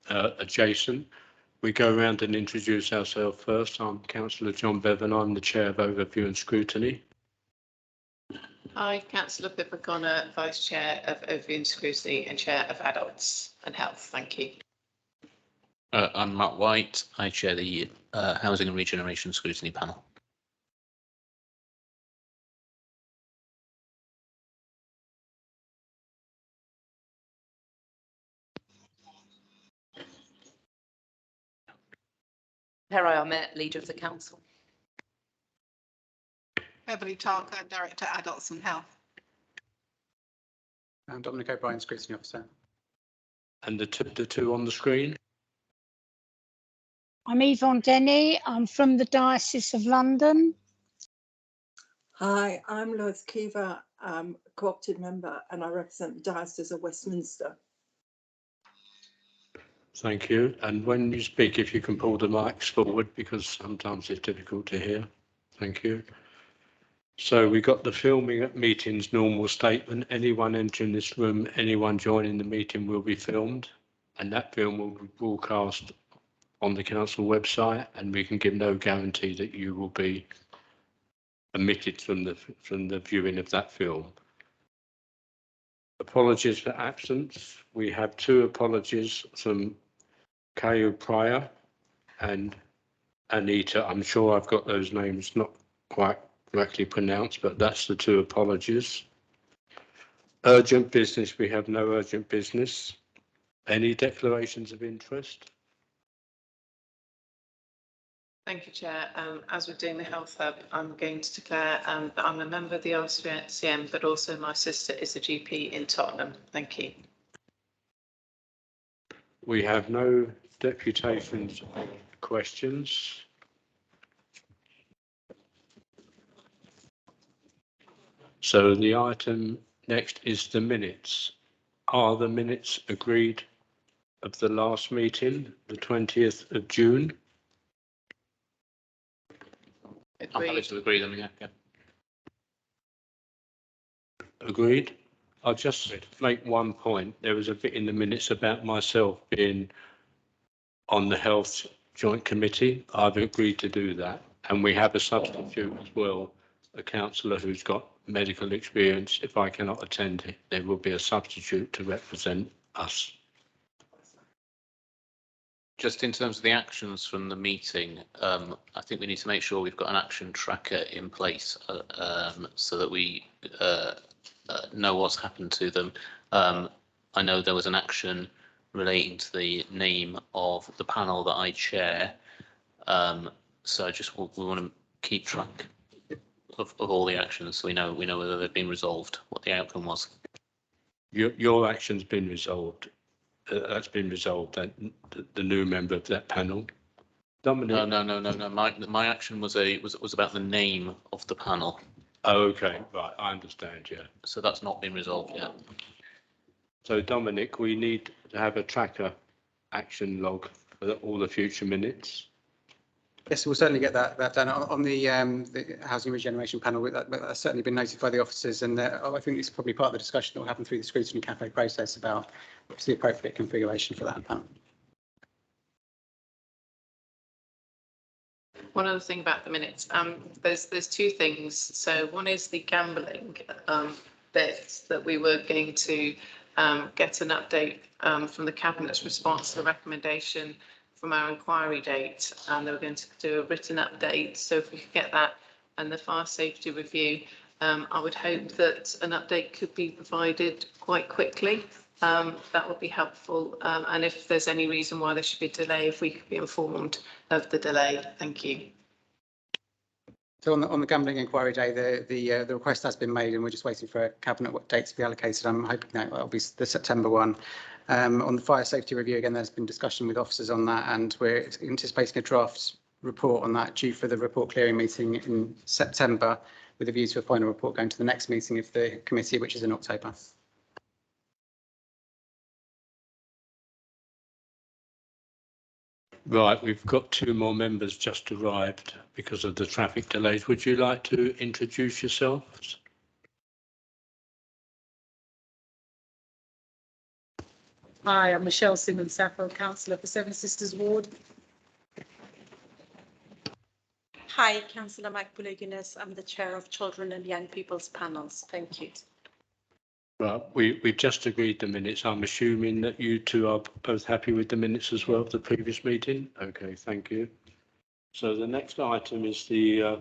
adjacent. We go around and introduce ourselves first. I'm Councillor John Bevan. I'm the Chair of Overview and Scrutiny. Hi, Councillor Pippa Connor, Vice Chair of Overview and Scrutiny and Chair of Adults and Health. Thank you. I'm Matt White. I chair the Housing and Regeneration Scrutiny Panel. Peri Ahmet, Leader of the Council. Beverly Tarker, Director, Adults and Health. And Dominic O'Brien, Scrutiny Officer. And the two on the screen. I'm Yvonne Denny. I'm from the Diocese of London. Hi, I'm Lois Kiva, co-opted member, and I represent the Diocese of Westminster. Thank you. And when you speak, if you can pull the mics forward, because sometimes it's difficult to hear. Thank you. So we got the filming at meetings normal statement. Anyone entering this room, anyone joining the meeting will be filmed, and that film will be broadcast on the council website, and we can give no guarantee that you will be omitted from the viewing of that film. Apologies for absence. We have two apologies from Caillou Pryor and Anita. I'm sure I've got those names not quite correctly pronounced, but that's the two apologies. Urgent business, we have no urgent business. Any declarations of interest? Thank you, Chair. As we're doing the Health Hub, I'm going to declare that I'm a member of the RCM, but also my sister is a GP in Tottenham. Thank you. We have no deputations or questions. So the item next is the minutes. Are the minutes agreed of the last meeting, the 20th of June? I'm happy to agree them, yeah. Agreed. I'll just make one point. There was a bit in the minutes about myself being on the Health Joint Committee. I've agreed to do that. And we have a substitute as well, a councillor who's got medical experience. If I cannot attend it, there will be a substitute to represent us. Just in terms of the actions from the meeting, I think we need to make sure we've got an action tracker in place so that we know what's happened to them. I know there was an action relating to the name of the panel that I chair, so I just we want to keep track of all the actions so we know whether they've been resolved, what the outcome was. Your action's been resolved. That's been resolved. That the new member of that panel. Dominic. No. My action was about the name of the panel. Oh, okay, right. I understand. Yeah. So that's not been resolved yet. So Dominic, we need to have a tracker action log for all the future minutes. Yes, we'll certainly get that done on the Housing Regeneration Panel. That's certainly been noted by the officers, and I think it's probably part of the discussion that will happen through the Scrutiny Cafe process about what's the appropriate configuration for that panel. One other thing about the minutes, there's two things. So one is the gambling bit that we were going to get an update from the Cabinet's response to the recommendation from our inquiry date, and they were going to do a written update. So if we could get that and the fire safety review, I would hope that an update could be provided quite quickly. That would be helpful. And if there's any reason why there should be a delay, if we could be informed of the delay. Thank you. So on the gambling inquiry day, the request has been made, and we're just waiting for a cabinet date to be allocated. I'm hoping that will be the September one. On the fire safety review, again, there's been discussion with officers on that, and we're anticipating a draft report on that due for the report clearing meeting in September, with a view to a final report going to the next meeting of the committee, which is in October. Right, we've got two more members just arrived because of the traffic delays. Would you like to introduce yourselves? Hi, I'm Michelle Simmons-Sappho, Councillor for Seven Sisters Ward. Hi, Councillor Makbule-Guinness. I'm the Chair of Children and Young People's Panels. Thank you. Well, we've just agreed the minutes. I'm assuming that you two are both happy with the minutes as well of the previous meeting? Okay, thank you. So the next item is the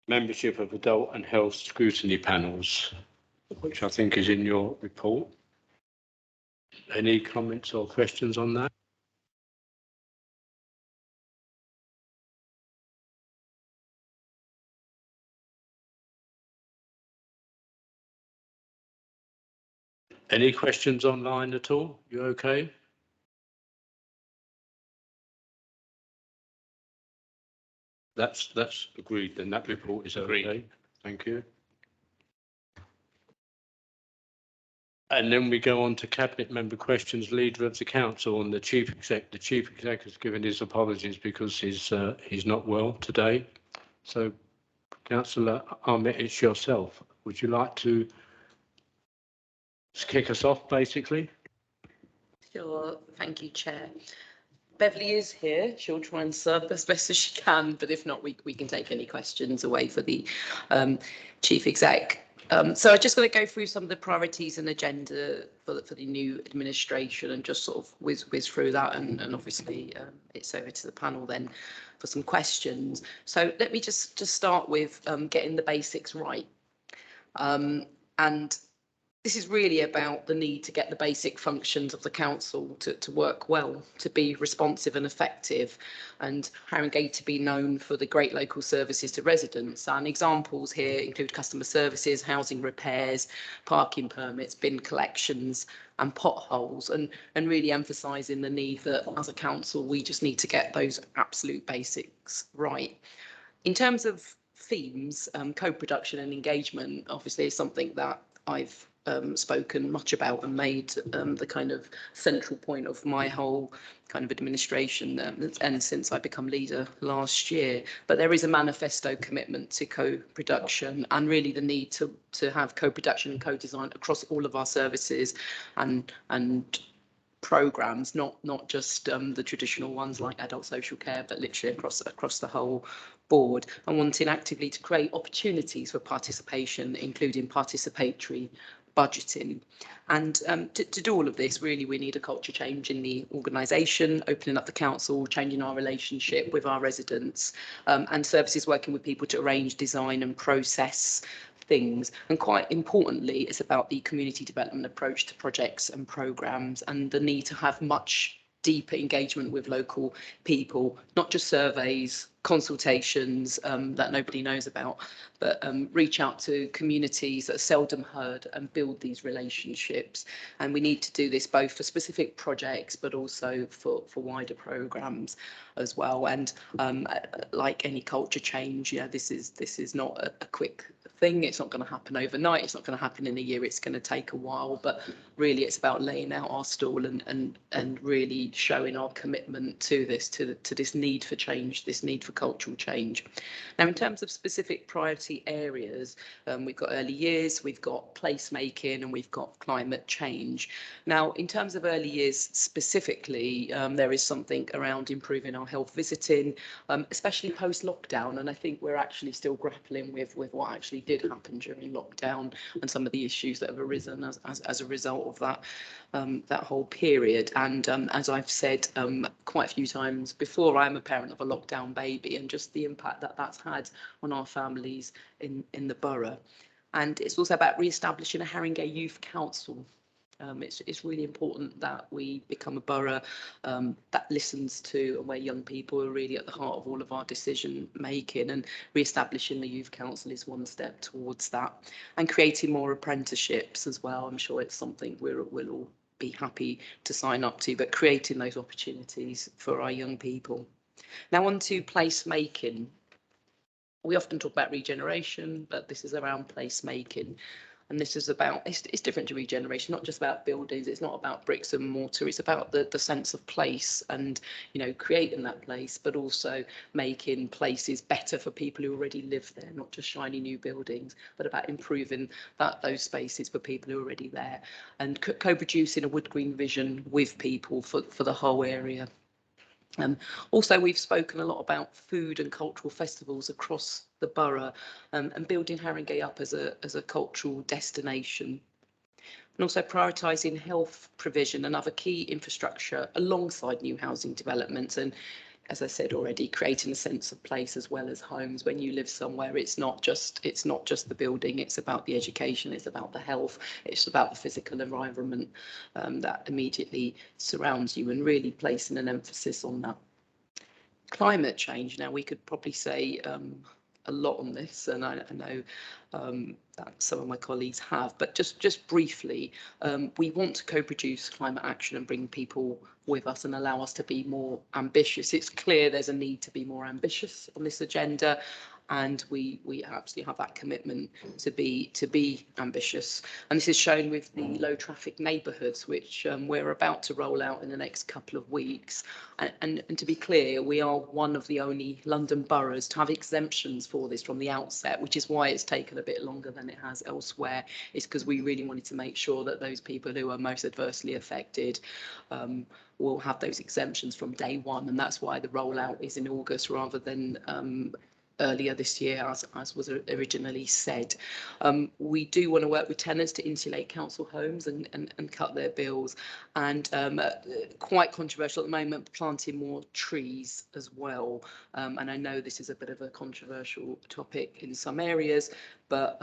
membership of adult and health scrutiny panels, which I think is in your report. Any comments or questions on that? Any questions online at all? You okay? That's agreed. Then that report is Agreed. okay. Thank you. And then we go on to cabinet member questions. Leader of the council and the chief exec. The chief exec has given his apologies because he's not well today. So, Councillor Ahmet, it's yourself. Would you like to kick us off, basically? Sure, thank you, Chair. Beverly is here. She'll try and serve as best as she can, but if not, we can take any questions away for the chief exec. So I'm just going to go through some of the priorities and agenda for the new administration and just sort of whiz through that, and obviously it's over to the panel then for some questions. So let me just start with getting the basics right. And this is really about the need to get the basic functions of the council to work well, to be responsive and effective, and Haringey to be known for the great local services to residents. And examples here include customer services, housing repairs, parking permits, bin collections and potholes, and really emphasising the need that as a council we just need to get those absolute basics right. In terms of themes, co-production and engagement obviously is something that I've spoken much about and made the kind of central point of my whole kind of administration and since I become leader last year. But there is a manifesto commitment to co-production and really the need to have co-production and co-design across all of our services and programmes, not just the traditional ones like adult social care, but literally across the whole board, and wanting actively to create opportunities for participation, including participatory budgeting. And to do all of this, really, we need a culture change in the organisation, opening up the council, changing our relationship with our residents, and services working with people to arrange, design and process things. And quite importantly, it's about the community development approach to projects and programmes and the need to have much deeper engagement with local people, not just surveys, consultations that nobody knows about, but reach out to communities that are seldom heard and build these relationships. And we need to do this both for specific projects, but also for wider programmes as well. And like any culture change, yeah, this is not a quick thing. It's not going to happen overnight. It's not going to happen in a year. It's going to take a while, but really it's about laying out our stall and really showing our commitment to this, to this need for change, this need for cultural change. Now, in terms of specific priority areas, we've got early years, we've got placemaking, and we've got climate change. Now, in terms of early years specifically, there is something around improving our health visiting, especially post-lockdown, and I think we're actually still grappling with what actually did happen during lockdown and some of the issues that have arisen as a result of that that whole period. And as I've said quite a few times before, I'm a parent of a lockdown baby, and just the impact that that's had on our families in the borough. And it's also about re-establishing a Haringey Youth Council. It's really important that we become a borough that listens to and where young people are really at the heart of all of our decision making, and re-establishing the Youth Council is one step towards that, and creating more apprenticeships as well. I'm sure it's something we'll all be happy to sign up to, but creating those opportunities for our young people. Now on to placemaking. We often talk about regeneration, but this is around placemaking. And this is about, it's different to regeneration, not just about buildings, it's not about bricks and mortar, it's about the sense of place and, you know, creating that place, but also making places better for people who already live there, not just shiny new buildings, but about improving those spaces for people who are already there, and co-producing a wood green vision with people for the whole area. Also, we've spoken a lot about food and cultural festivals across the borough, and building Haringey up as a cultural destination, and also prioritising health provision and other key infrastructure alongside new housing developments. And as I said already, creating a sense of place as well as homes. When you live somewhere, it's not just the building, it's about the education, it's about the health, it's about the physical environment that immediately surrounds you, and really placing an emphasis on that. Climate change, now we could probably say a lot on this, and I know that some of my colleagues have, but just briefly, we want to co-produce climate action and bring people with us and allow us to be more ambitious. It's clear there's a need to be more ambitious on this agenda, and we absolutely have that commitment to be ambitious. And this is shown with the low traffic neighbourhoods, which we're about to roll out in the next couple of weeks. And to be clear, we are one of the only London boroughs to have exemptions for this from the outset, which is why it's taken a bit longer than it has elsewhere. It's because we really wanted to make sure that those people who are most adversely affected will have those exemptions from day one, and that's why the rollout is in August rather than earlier this year, as was originally said. We do want to work with tenants to insulate council homes and cut their bills, and quite controversial at the moment, planting more trees as well. And I know this is a bit of a controversial topic in some areas, but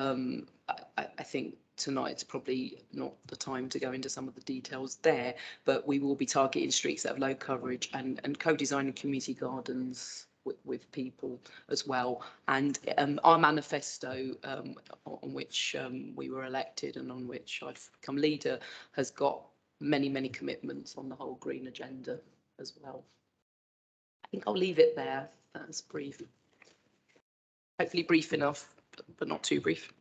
I think tonight's probably not the time to go into some of the details there, but we will be targeting streets that have low coverage and co-designing community gardens with people as well. And our manifesto, on which we were elected and on which I've become leader, has got many commitments on the whole green agenda as well. I think I'll leave it there. That's brief. Hopefully brief enough, but not too brief.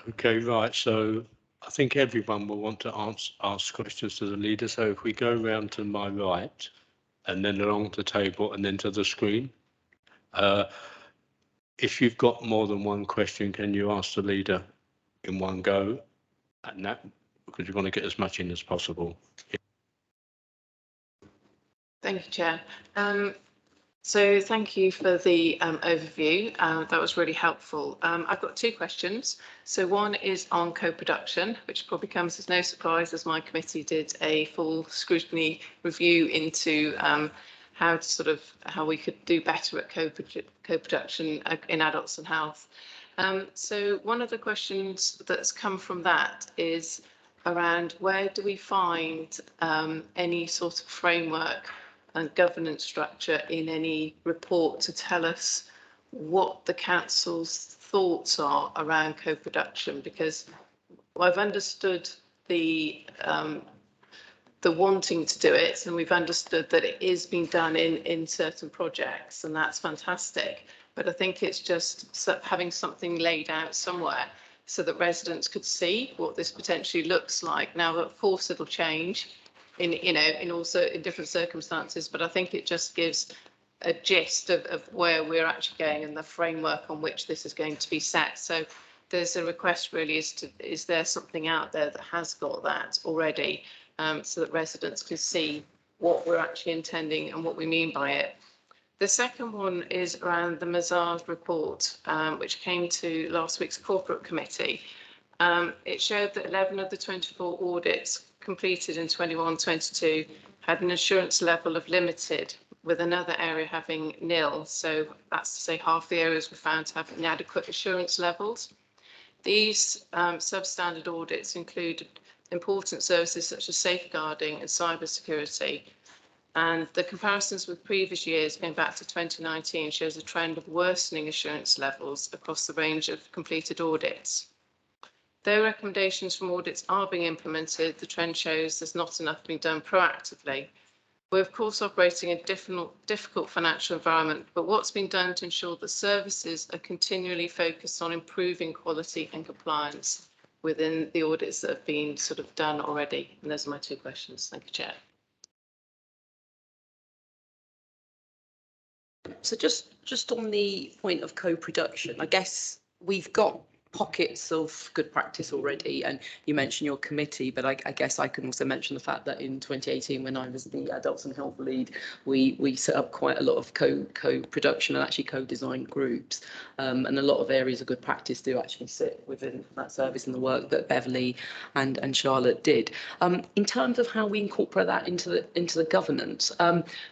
Okay, right. So I think everyone will want to ask questions to the leader. So if we go round to my right, and then along the table and then to the screen. If you've got more than one question, can you ask the leader in one go? And that, because you want to get as much in as possible. Thank you, Chair. So thank you for the overview. That was really helpful. I've got two questions. So one is on co-production, which probably comes as no surprise as my committee did a full scrutiny review into how we could do better at co-production in adults and health. So one of the questions that's come from that is around where do we find any sort of framework and governance structure in any report to tell us what the council's thoughts are around co-production, because I've understood the wanting to do it, and we've understood that it is being done in certain projects, and that's fantastic. But I think it's just having something laid out somewhere so that residents could see what this potentially looks like. Now, of course, it'll change in different circumstances, but I think it just gives a gist of where we're actually going and the framework on which this is going to be set. So there's a request really is there something out there that has got that already, so that residents can see what we're actually intending and what we mean by it. The second one is around the Mazars report, which came to last week's corporate committee. It showed that 11 of the 24 audits completed in 21-22 had an assurance level of limited, with another area having nil. So that's to say half the areas were found to have inadequate assurance levels. These substandard audits included important services such as safeguarding and cybersecurity. And the comparisons with previous years, going back to 2019, shows a trend of worsening assurance levels across the range of completed audits. Though recommendations from audits are being implemented, the trend shows there's not enough being done proactively. We're of course operating in a difficult financial environment, but what's been done to ensure that services are continually focused on improving quality and compliance within the audits that have been sort of done already? And those are my two questions. Thank you, Chair. So just on the point of co-production, I guess we've got pockets of good practice already, and you mentioned your committee, but I guess I can also mention the fact that in 2018, when I was the Adults and Health lead, we set up quite a lot of co-production and actually co-design groups, and a lot of areas of good practice do actually sit within that service and the work that Beverly and Charlotte did. In terms of how we incorporate that into the governance,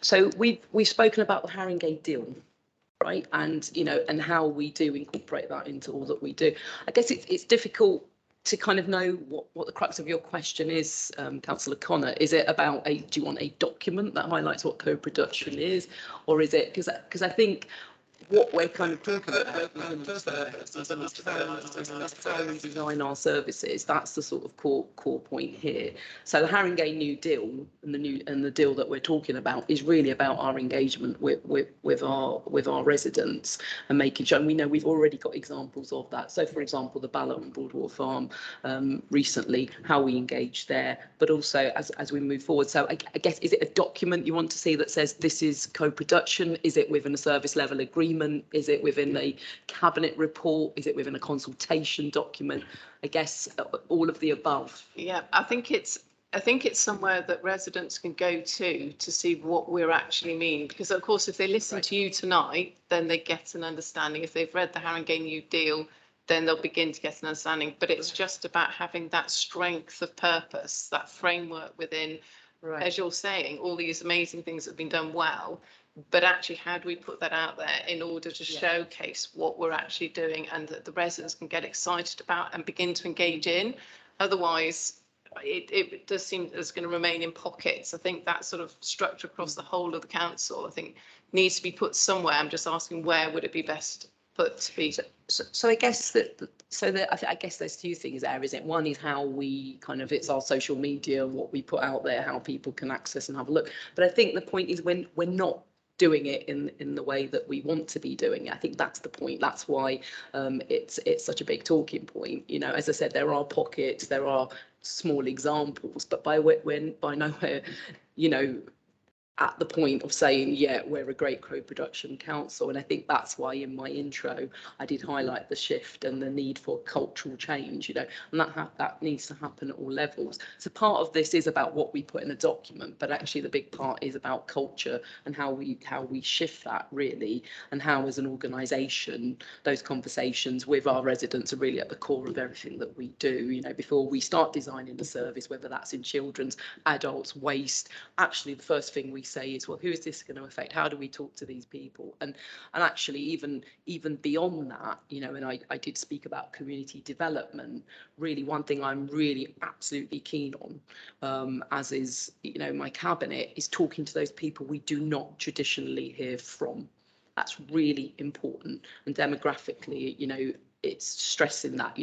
so we've spoken about the Haringey deal, right, and and how we do incorporate that into all that we do. I guess it's difficult to kind of know what the crux of your question is, Councillor Connor. Is it about do you want a document that highlights what co-production is, or is it because I think what we're kind of talking about is how we design our services. That's the sort of core point here. So the Haringey New Deal and the deal that we're talking about is really about our engagement with our residents and making sure. And we know we've already got examples of that. So, for example, the ballot on Broadwater Farm recently, how we engage there, but also as we move forward. So I guess, is it a document you want to see that says this is co-production? Is it within a service level agreement? Is it within a cabinet report? Is it within a consultation document? I guess all of the above. Yeah, I think it's somewhere that residents can go to see what we're actually mean. Because of course, if they listen to you tonight, then they get an understanding. If they've read the Haringey New Deal, then they'll begin to get an understanding. But it's just about having that strength of purpose, that framework within, as you're saying, all these amazing things that have been done well. But actually, how do we put that out there in order to showcase what we're actually doing and that the residents can get excited about and begin to engage in? Otherwise, it does seem that it's going to remain in pockets. I think that sort of structure across the whole of the council, I think, needs to be put somewhere. I'm just asking, where would it be best put to be? So I guess I guess there's two things there, isn't it? One is how we it's our social media, what we put out there, how people can access and have a look. But I think the point is when we're not doing it in the way that we want to be doing it. I think that's the point. That's why it's such a big talking point. As I said, there are pockets, there are small examples, but by nowhere, at the point of saying, yeah, we're a great co-production council. And I think that's why in my intro, I did highlight the shift and the need for cultural change, and that needs to happen at all levels. So part of this is about what we put in a document, but actually the big part is about culture and how we shift that really, and how as an organisation, those conversations with our residents are really at the core of everything that we do. Before we start designing the service, whether that's in children's, adults, waste, actually the first thing we say is, well, who is this going to affect? How do we talk to these people? And actually even beyond that, and I did speak about community development. Really, one thing I'm really absolutely keen on, as is my cabinet, is talking to those people we do not traditionally hear from. That's really important. And demographically, it's stressing that,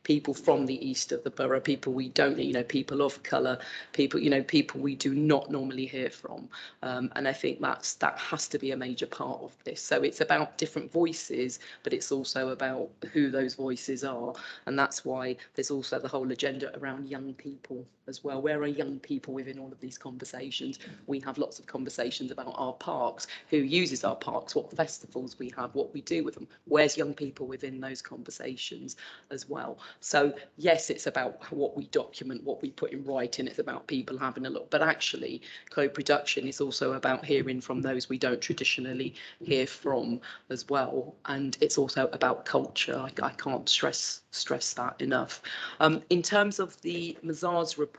people from the east of the borough, people we don't, people of colour, people, people we do not normally hear from. And I think that has to be a major part of this. So it's about different voices, but it's also about who those voices are. And that's why there's also the whole agenda around young people as well. Where are young people within all of these conversations? We have lots of conversations about our parks, who uses our parks, what festivals we have, what we do with them. Where's young people within those conversations as well? So yes, it's about what we document, what we put in writing. It's about people having a look, but actually co-production is also about hearing from those we don't traditionally hear from as well. And it's also about culture. I can't stress that enough. In terms of the Mazars report,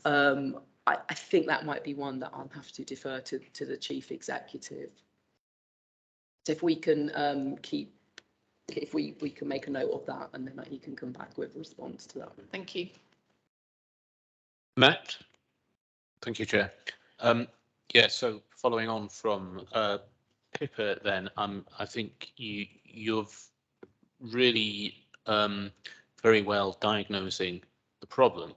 I think that might be one that I'll have to defer to the chief executive. So if we can if we can make a note of that, and then he can come back with a response to that. Thank you. Matt? Thank you, Chair. Yeah, so following on from Pippa then, I think you've really very well diagnosing the problem.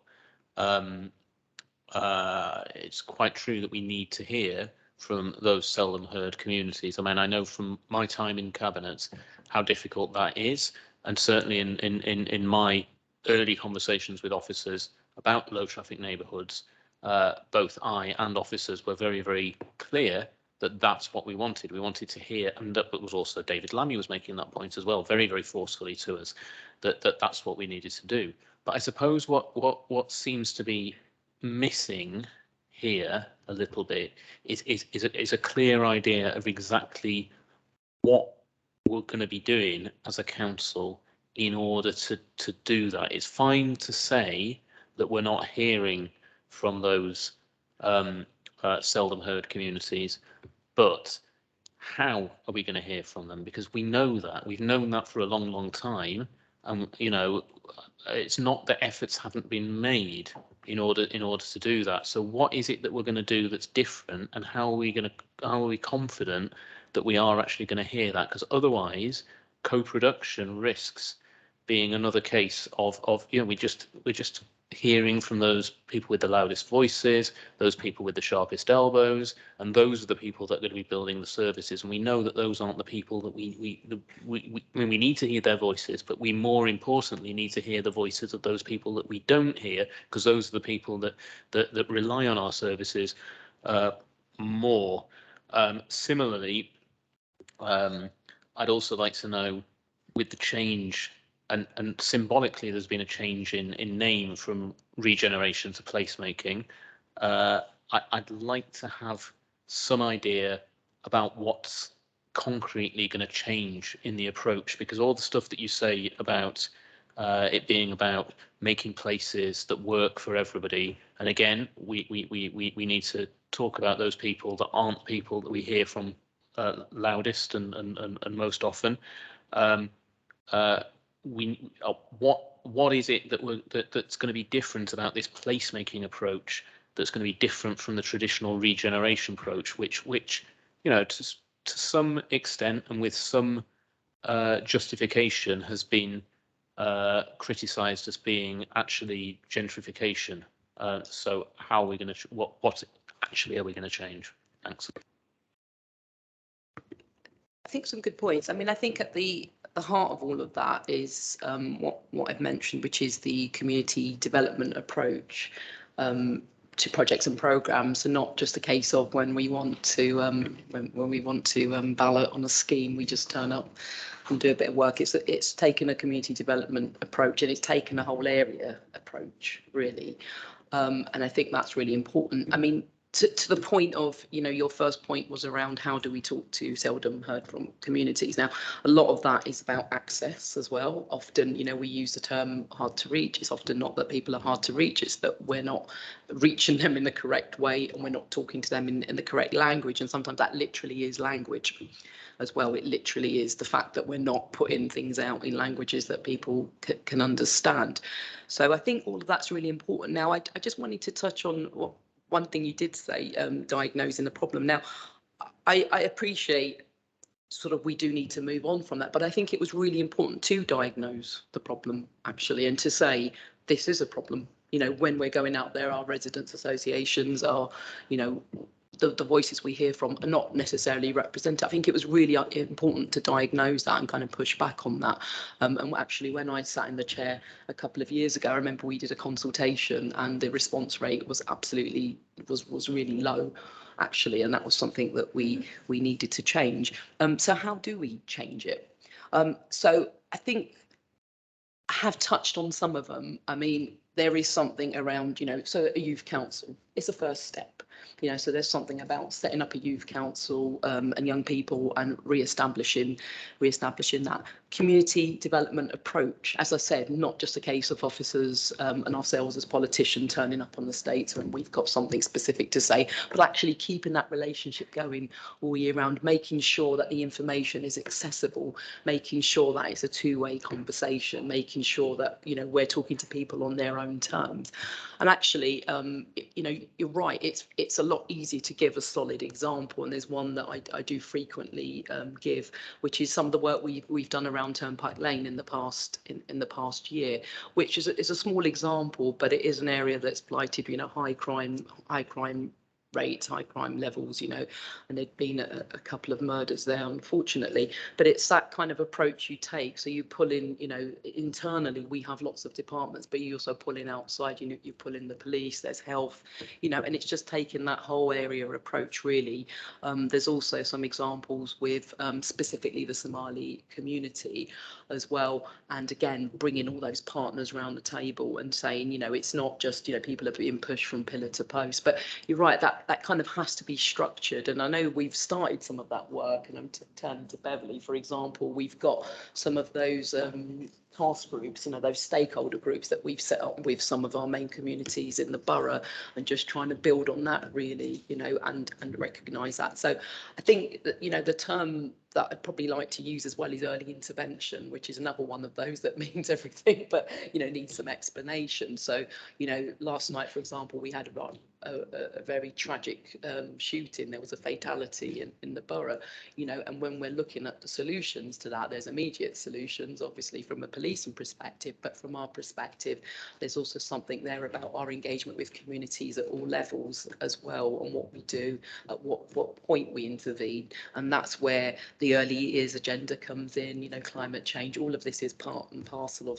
it's quite true that we need to hear from those seldom heard communities. I mean, I know from my time in cabinet how difficult that is, and certainly in my early conversations with officers about low traffic neighbourhoods, both I and officers were very, very clear that that's what we wanted. We wanted to hear, and that was also David Lammy was making that point as well, very, very forcefully to us, that that's what we needed to do. But I suppose what seems to be missing here a little bit is a clear idea of exactly what we're going to be doing as a council in order to do that. It's fine to say that we're not hearing from those seldom heard communities, but how are we going to hear from them? Because we know that, we've known that for a long, long time, and you know, it's not that efforts haven't been made in order to do that. So what is it that we're going to do that's different, and how are we confident that we are actually going to hear that? Because otherwise, co-production risks being another case of you know, we're just hearing from those people with the loudest voices, those people with the sharpest elbows, and those are the people that are going to be building the services. And we know that those aren't the people that we need to hear their voices, but we more importantly need to hear the voices of those people that we don't hear, because those are the people that rely on our services more. Similarly, I'd also like to know, with the change, and symbolically there's been a change in name from regeneration to placemaking, I'd like to have some idea about what's concretely going to change in the approach, because all the stuff that you say about it being about making places that work for everybody, and again, we need to talk about those people that aren't people that we hear from loudest and most often. What is it that's going to be different about this placemaking approach that's going to be different from the traditional regeneration approach, which you know, to some extent and with some justification has been criticised as being actually gentrification. So how are we going to, what actually are we going to change? Thanks. I think some good points. I mean, I think at the heart of all of that is what I've mentioned, which is the community development approach to projects and programs, and not just a case of when we want to when we want to ballot on a scheme, we just turn up and do a bit of work. It's taken a community development approach, and it's taken a whole area approach, really, and I think that's really important. I mean, to the point of, you know, your first point was around how do we talk to seldom heard from communities. Now, a lot of that is about access as well. Often, you know, we use the term hard to reach. It's often not that people are hard to reach, it's that we're not reaching them in the correct way, and we're not talking to them in the correct language. And sometimes that literally is language as well. It literally is the fact that we're not putting things out in languages that people can understand. So I think all of that's really important. Now, I just wanted to touch on one thing you did say, diagnosing the problem. Now, I appreciate sort of we do need to move on from that, but I think it was really important to diagnose the problem, actually, and to say this is a problem. You know, when we're going out there, our residents' associations are, you know, the voices we hear from are not necessarily represented. I think it was really important to diagnose that and kind of push back on that. And actually, when I sat in the chair a couple of years ago, I remember we did a consultation, and the response rate was absolutely was really low, actually, and that was something that we needed to change. So how do we change it? So I think I have touched on some of them. I mean, there is something around, you know, so a youth council is a first step. You know, so there's something about setting up a youth council and young people and re-establishing that community development approach. As I said, not just a case of officers and ourselves as politicians turning up on the state when we've got something specific to say, but actually keeping that relationship going all year round, making sure that the information is accessible, making sure that it's a two-way conversation, making sure that, you know, we're talking to people on their own terms. And actually, you know, you're right, it's it's a lot easier to give a solid example, and there's one that I do frequently give, which is some of the work we've done around Turnpike Lane in the past in the past year, which is a small example, but it is an area that's blighted, you know, high crime rates, high crime levels, you know, and there'd been a couple of murders there, unfortunately. But it's that kind of approach you take. So you pull in, you know, internally we have lots of departments, but you also pull in outside, you know, you pull in the police, there's health, you know, and it's just taking that whole area approach, really. There's also some examples with specifically the Somali community as well, and again bringing all those partners around the table and saying, you know, it's not just, you know, people are being pushed from pillar to post, but you're right, that kind of has to be structured. And I know we've started some of that work, and I'm turning to Beverly, for example. We've got some of those task groups, you know, those stakeholder groups that we've set up with some of our main communities in the borough, and just trying to build on that, really, you know, and recognise that. So I think that, you know, the term that I'd probably like to use as well is early intervention, which is another one of those that means everything, but, you know, needs some explanation. So, you know, last night, for example, we had a very tragic shooting. There was a fatality in the borough, you know, and when we're looking at the solutions to that, there's immediate solutions, obviously, from a policing perspective, but from our perspective, there's also something there about our engagement with communities at all levels as well, and what we do, at what point we intervene. And that's where the early years agenda comes in, you know, climate change, all of this is part and parcel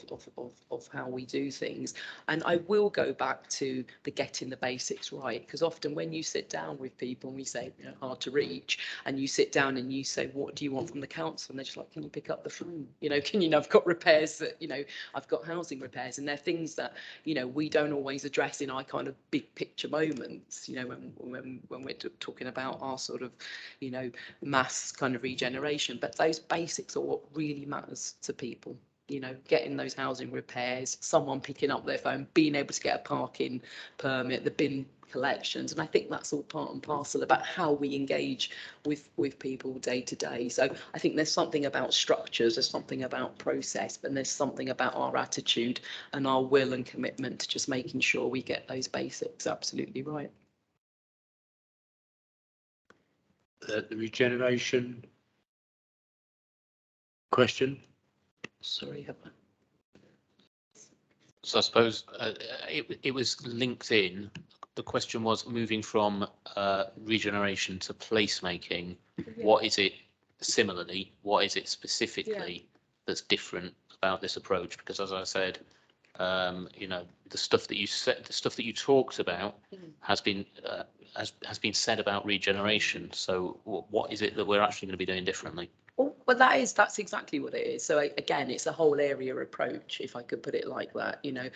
of how we do things. And I will go back to the getting the basics right, because often when you sit down with people and we say, you know, hard to reach, and you sit down and you say, what do you want from the council? And they're just like, can you pick up the phone? You know, can you know, I've got repairs that, you know, I've got housing repairs, and they're things that, you know, we don't always address in our kind of big picture moments, you know, when we're talking about our sort of, you know, mass kind of regeneration. But those basics are what really matters to people, you know, getting those housing repairs, someone picking up their phone, being able to get a parking permit, the bin collections. And I think that's all part and parcel about how we engage with people day to day. So I think there's something about structures, there's something about process, but there's something about our attitude and our will and commitment to just making sure we get those basics absolutely right. The regeneration question. Sorry. So I suppose it was linked in. The question was moving from regeneration to placemaking. Yeah. What is it similarly? What is it specifically that's different about this approach? Because as I said, you know, the stuff that you talked about has been said about regeneration. So what is it that we're actually going to be doing differently? Well, that's exactly what it is. So again, it's a whole area approach, if I could put it like that. You know,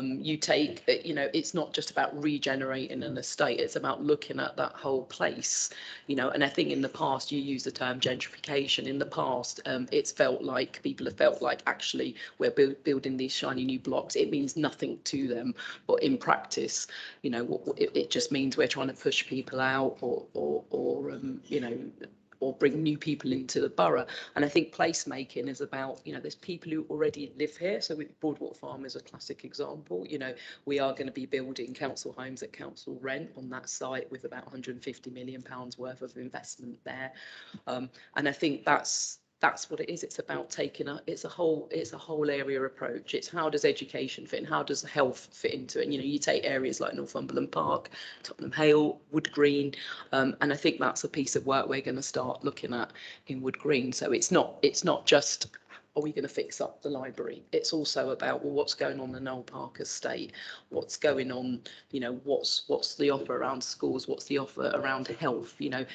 you take, you know, it's not just about regenerating an estate, it's about looking at that whole place, you know. And I think in the past, you use the term gentrification. In the past, it's felt like people have felt like actually we're building these shiny new blocks. It means nothing to them, but in practice, you know, it just means we're trying to push people out or you know, or bring new people into the borough. And I think placemaking is about, you know, there's people who already live here. So with Broadwater Farm is a classic example. You know, we are going to be building council homes at council rent on that site with about £150 million worth of investment there. And I think that's what it is. It's about taking it's a whole area approach. It's how does education fit in? How does health fit into it? And, you know, you take areas like Northumberland Park, Tottenham Hale, Wood Green, and I think that's a piece of work we're going to start looking at in Wood Green. So it's not just, are we going to fix up the library? It's also about, well, what's going on in the Noel Park estate? What's going on, you know, what's the offer around schools? What's the offer around health? You know,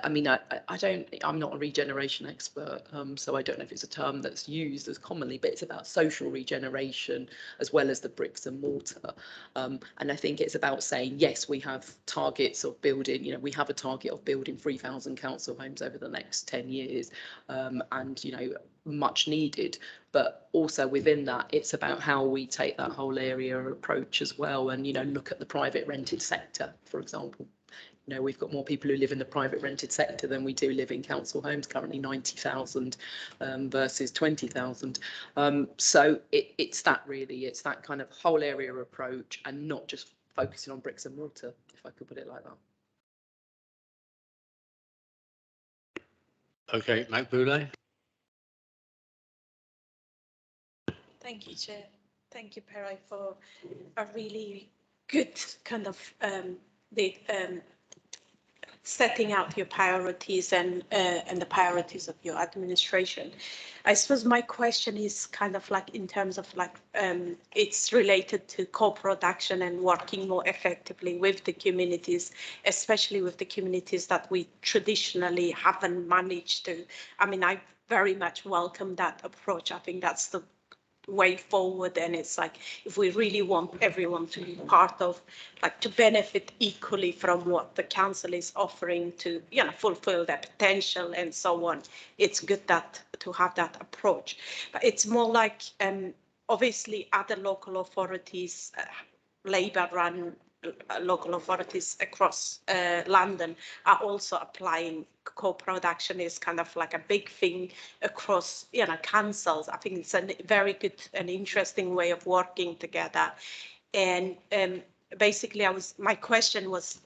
I mean, I'm not a regeneration expert, so I don't know if it's a term that's used as commonly, but it's about social regeneration as well as the bricks and mortar. And I think it's about saying, yes, we have targets of building, you know, we have a target of building 3,000 council homes over the next 10 years. And, you know, much needed, but also within that, it's about how we take that whole area approach as well. And, you know, look at the private rented sector, for example. You know, we've got more people who live in the private rented sector than we do live in council homes, currently 90,000 versus 20,000. So it's that really, it's that kind of whole area approach and not just focusing on bricks and mortar, if I could put it like that. Okay, Makbule. Thank you, Chair. Thank you, Perry, for a really good kind of setting out your priorities and the priorities of your administration. I suppose my question is kind of like in terms of like it's related to co-production and working more effectively with the communities, especially with the communities that we traditionally haven't managed to. I mean, I very much welcome that approach. I think that's the way forward, and it's like if we really want everyone to be part of, like, to benefit equally from what the council is offering to, you know, fulfill their potential and so on, it's good that to have that approach. But it's more like obviously other local authorities, Labour run local authorities across London are also applying co-production. Is kind of like a big thing across, you know, councils. I think it's a very good and interesting way of working together. And basically, my question was,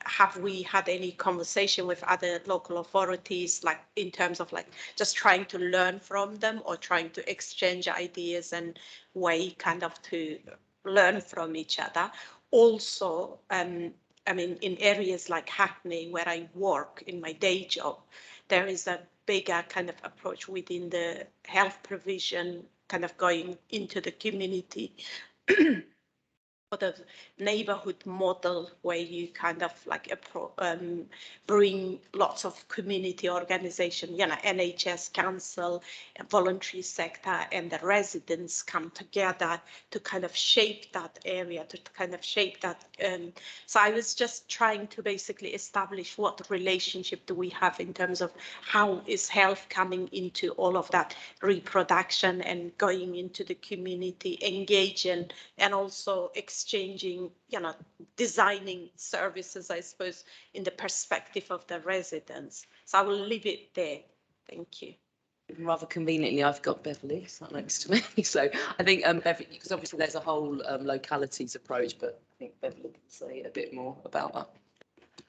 have we had any conversation with other local authorities, like in terms of like just trying to learn from them or trying to exchange ideas and way kind of to learn from each other? Also, I mean, in areas like Hackney, where I work in my day job, there is a bigger kind of approach within the health provision, kind of going into the community. For the neighborhood model, where you kind of like bring lots of community organization, you know, NHS, council, voluntary sector, and the residents come together to kind of shape that area, to kind of shape that. So I was just trying to basically establish what relationship do we have in terms of how is health coming into all of that reproduction and going into the community, engaging, and also exchanging, you know, designing services, I suppose, in the perspective of the residents. So I will leave it there. Thank you. Rather conveniently, I've got Beverly sat next to me. So I think Beverly, because obviously there's a whole localities approach, but I think Beverly can say a bit more about that.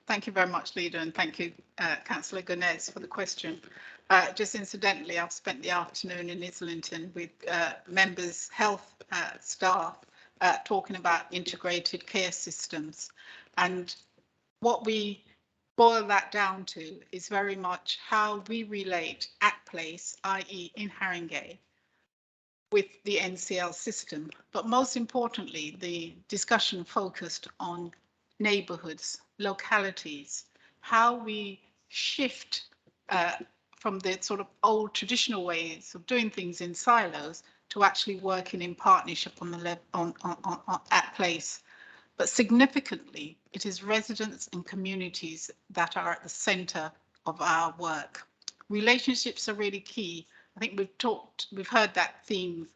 Thank you very much, Leader, and thank you, Councillor Gurnez, for the question. Just incidentally, I've spent the afternoon in Islington with members, health staff, talking about integrated care systems. And what we boil that down to is very much how we relate at place, i.e. in Haringey, with the NCL system. But most importantly, the discussion focused on neighbourhoods, localities, how we shift from the sort of old traditional ways of doing things in silos to actually working in partnership on the at place. But significantly, it is residents and communities that are at the centre of our work. Relationships are really key. I think we've heard that theme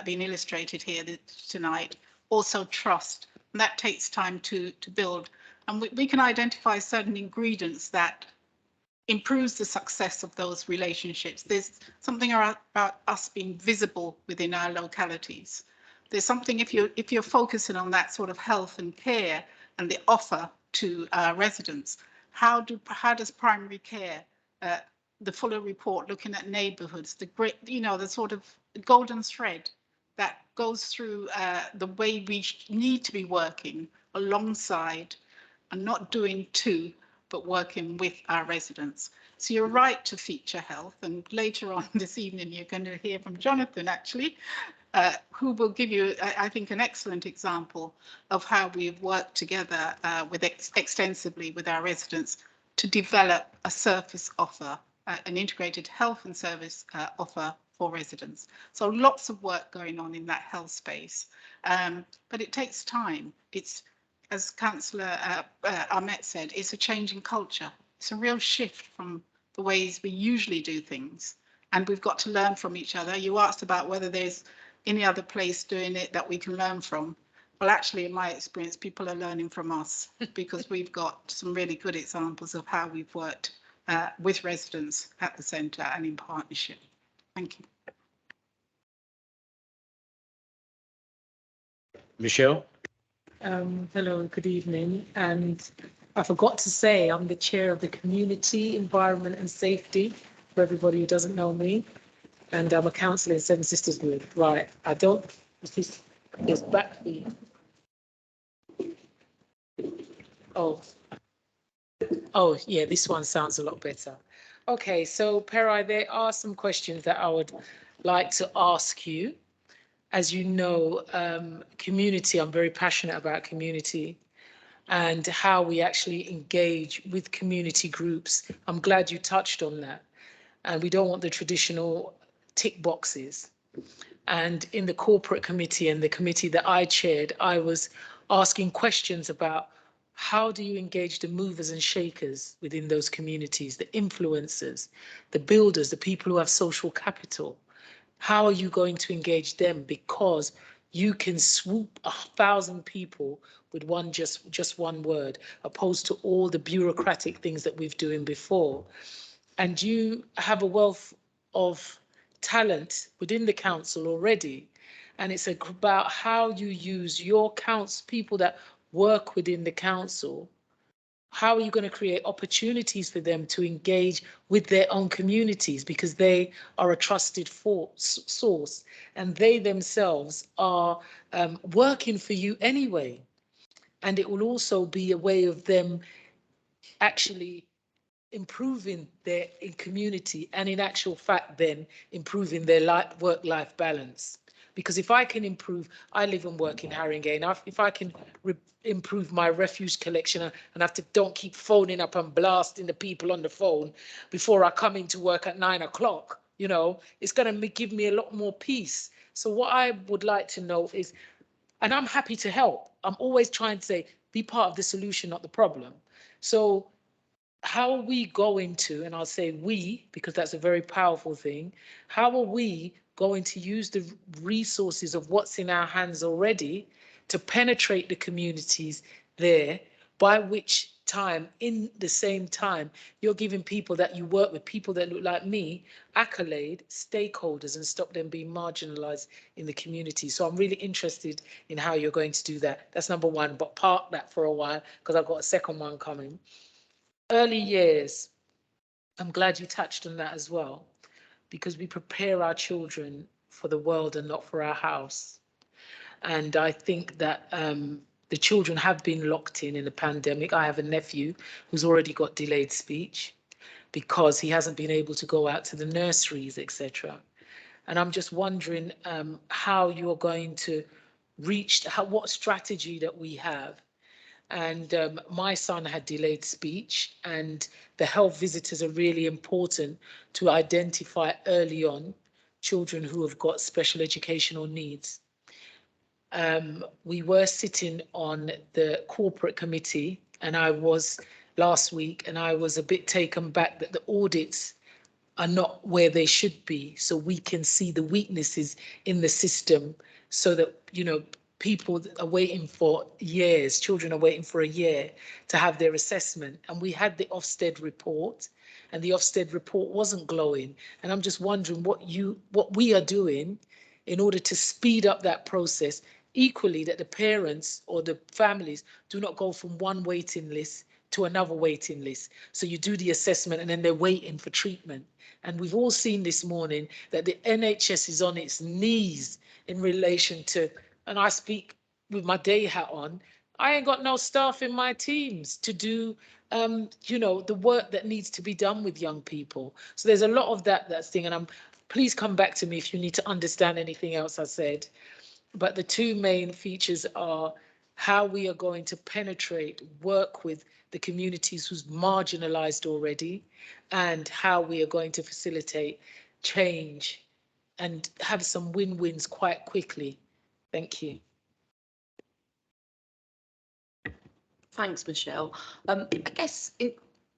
being illustrated here tonight. Also trust, and that takes time to build. And we can identify certain ingredients that improves the success of those relationships. There's something about us being visible within our localities. There's something, if you're focusing on that sort of health and care and the offer to residents, how does primary care, the fuller report looking at neighbourhoods, the great, you know, the sort of golden thread that goes through the way we need to be working alongside and not doing to, but working with our residents. So you're right to feature health, and later on this evening you're going to hear from Jonathan, actually, who will give you, I think, an excellent example of how we've worked together extensively with our residents to develop a service offer, an integrated health and service offer for residents. So lots of work going on in that health space, but it takes time. It's, as Councillor Ahmet said, it's a change in culture. It's a real shift from the ways we usually do things, and we've got to learn from each other. You asked about whether there's any other place doing it that we can learn from. Well, actually, in my experience, people are learning from us because we've got some really good examples of how we've worked with residents at the centre and in partnership. Thank you. Michelle? Hello, good evening. And I forgot to say, I'm the chair of the Community, Environment and Safety, for everybody who doesn't know me. And I'm a councillor in Seven Sisters Ward. Right, I don't, this is back here. Oh, yeah, this one sounds a lot better. Okay, so Perai, there are some questions that I would like to ask you. As you know, community, I'm very passionate about community and how we actually engage with community groups. I'm glad you touched on that. And we don't want the traditional tick boxes. And in the corporate committee and the committee that I chaired, I was asking questions about how do you engage the movers and shakers within those communities, the influencers, the builders, the people who have social capital? How are you going to engage them? Because you can swoop 1,000 people with just one word, opposed to all the bureaucratic things that we've doing before. And you have a wealth of talent within the council already. And it's about how you use your council, people that work within the council. How are you going to create opportunities for them to engage with their own communities, because they are a trusted source and they themselves are working for you anyway. And it will also be a way of them actually improving their community and in actual fact then improving their work-life balance. Because if I can improve, I live and work in Haringey, and if I can improve my refuse collection and don't keep phoning up and blasting the people on the phone before I come into work at 9 o'clock, you know, it's going to give me a lot more peace. So what I would like to know is, and I'm happy to help, I'm always trying to say, be part of the solution, not the problem. So how are we going to, and I'll say we, because that's a very powerful thing, how are we going to use the resources of what's in our hands already to penetrate the communities there, by which time, in the same time, you're giving people that you work with, people that look like me, accolade, stakeholders, and stop them being marginalized in the community. So I'm really interested in how you're going to do that. That's number one, but park that for a while because I've got a second one coming. Early years, I'm glad you touched on that as well, because we prepare our children for the world and not for our house. And I think that the children have been locked in the pandemic. I have a nephew who's already got delayed speech because he hasn't been able to go out to the nurseries, etc. And I'm just wondering how you're going to reach, what strategy that we have. And my son had delayed speech, and the health visitors are really important to identify early on children who have got special educational needs. We were sitting on the corporate committee, and I was last week, and I was a bit taken back that the audits are not where they should be, so we can see the weaknesses in the system, so that, you know, people are waiting for years, children are waiting for a year to have their assessment. And we had the Ofsted report, and the Ofsted report wasn't glowing. And I'm just wondering what we are doing in order to speed up that process, equally that the parents or the families do not go from one waiting list to another waiting list. So you do the assessment and then they're waiting for treatment. And we've all seen this morning that the NHS is on its knees in relation to, and I speak with my day hat on, I ain't got no staff in my teams to do, you know, the work that needs to be done with young people. So there's a lot of that thing, and please come back to me if you need to understand anything else I said. But the two main features are how we are going to penetrate, work with the communities who's marginalized already, and how we are going to facilitate change and have some win-wins quite quickly. Thank you. Thanks, Michelle. I guess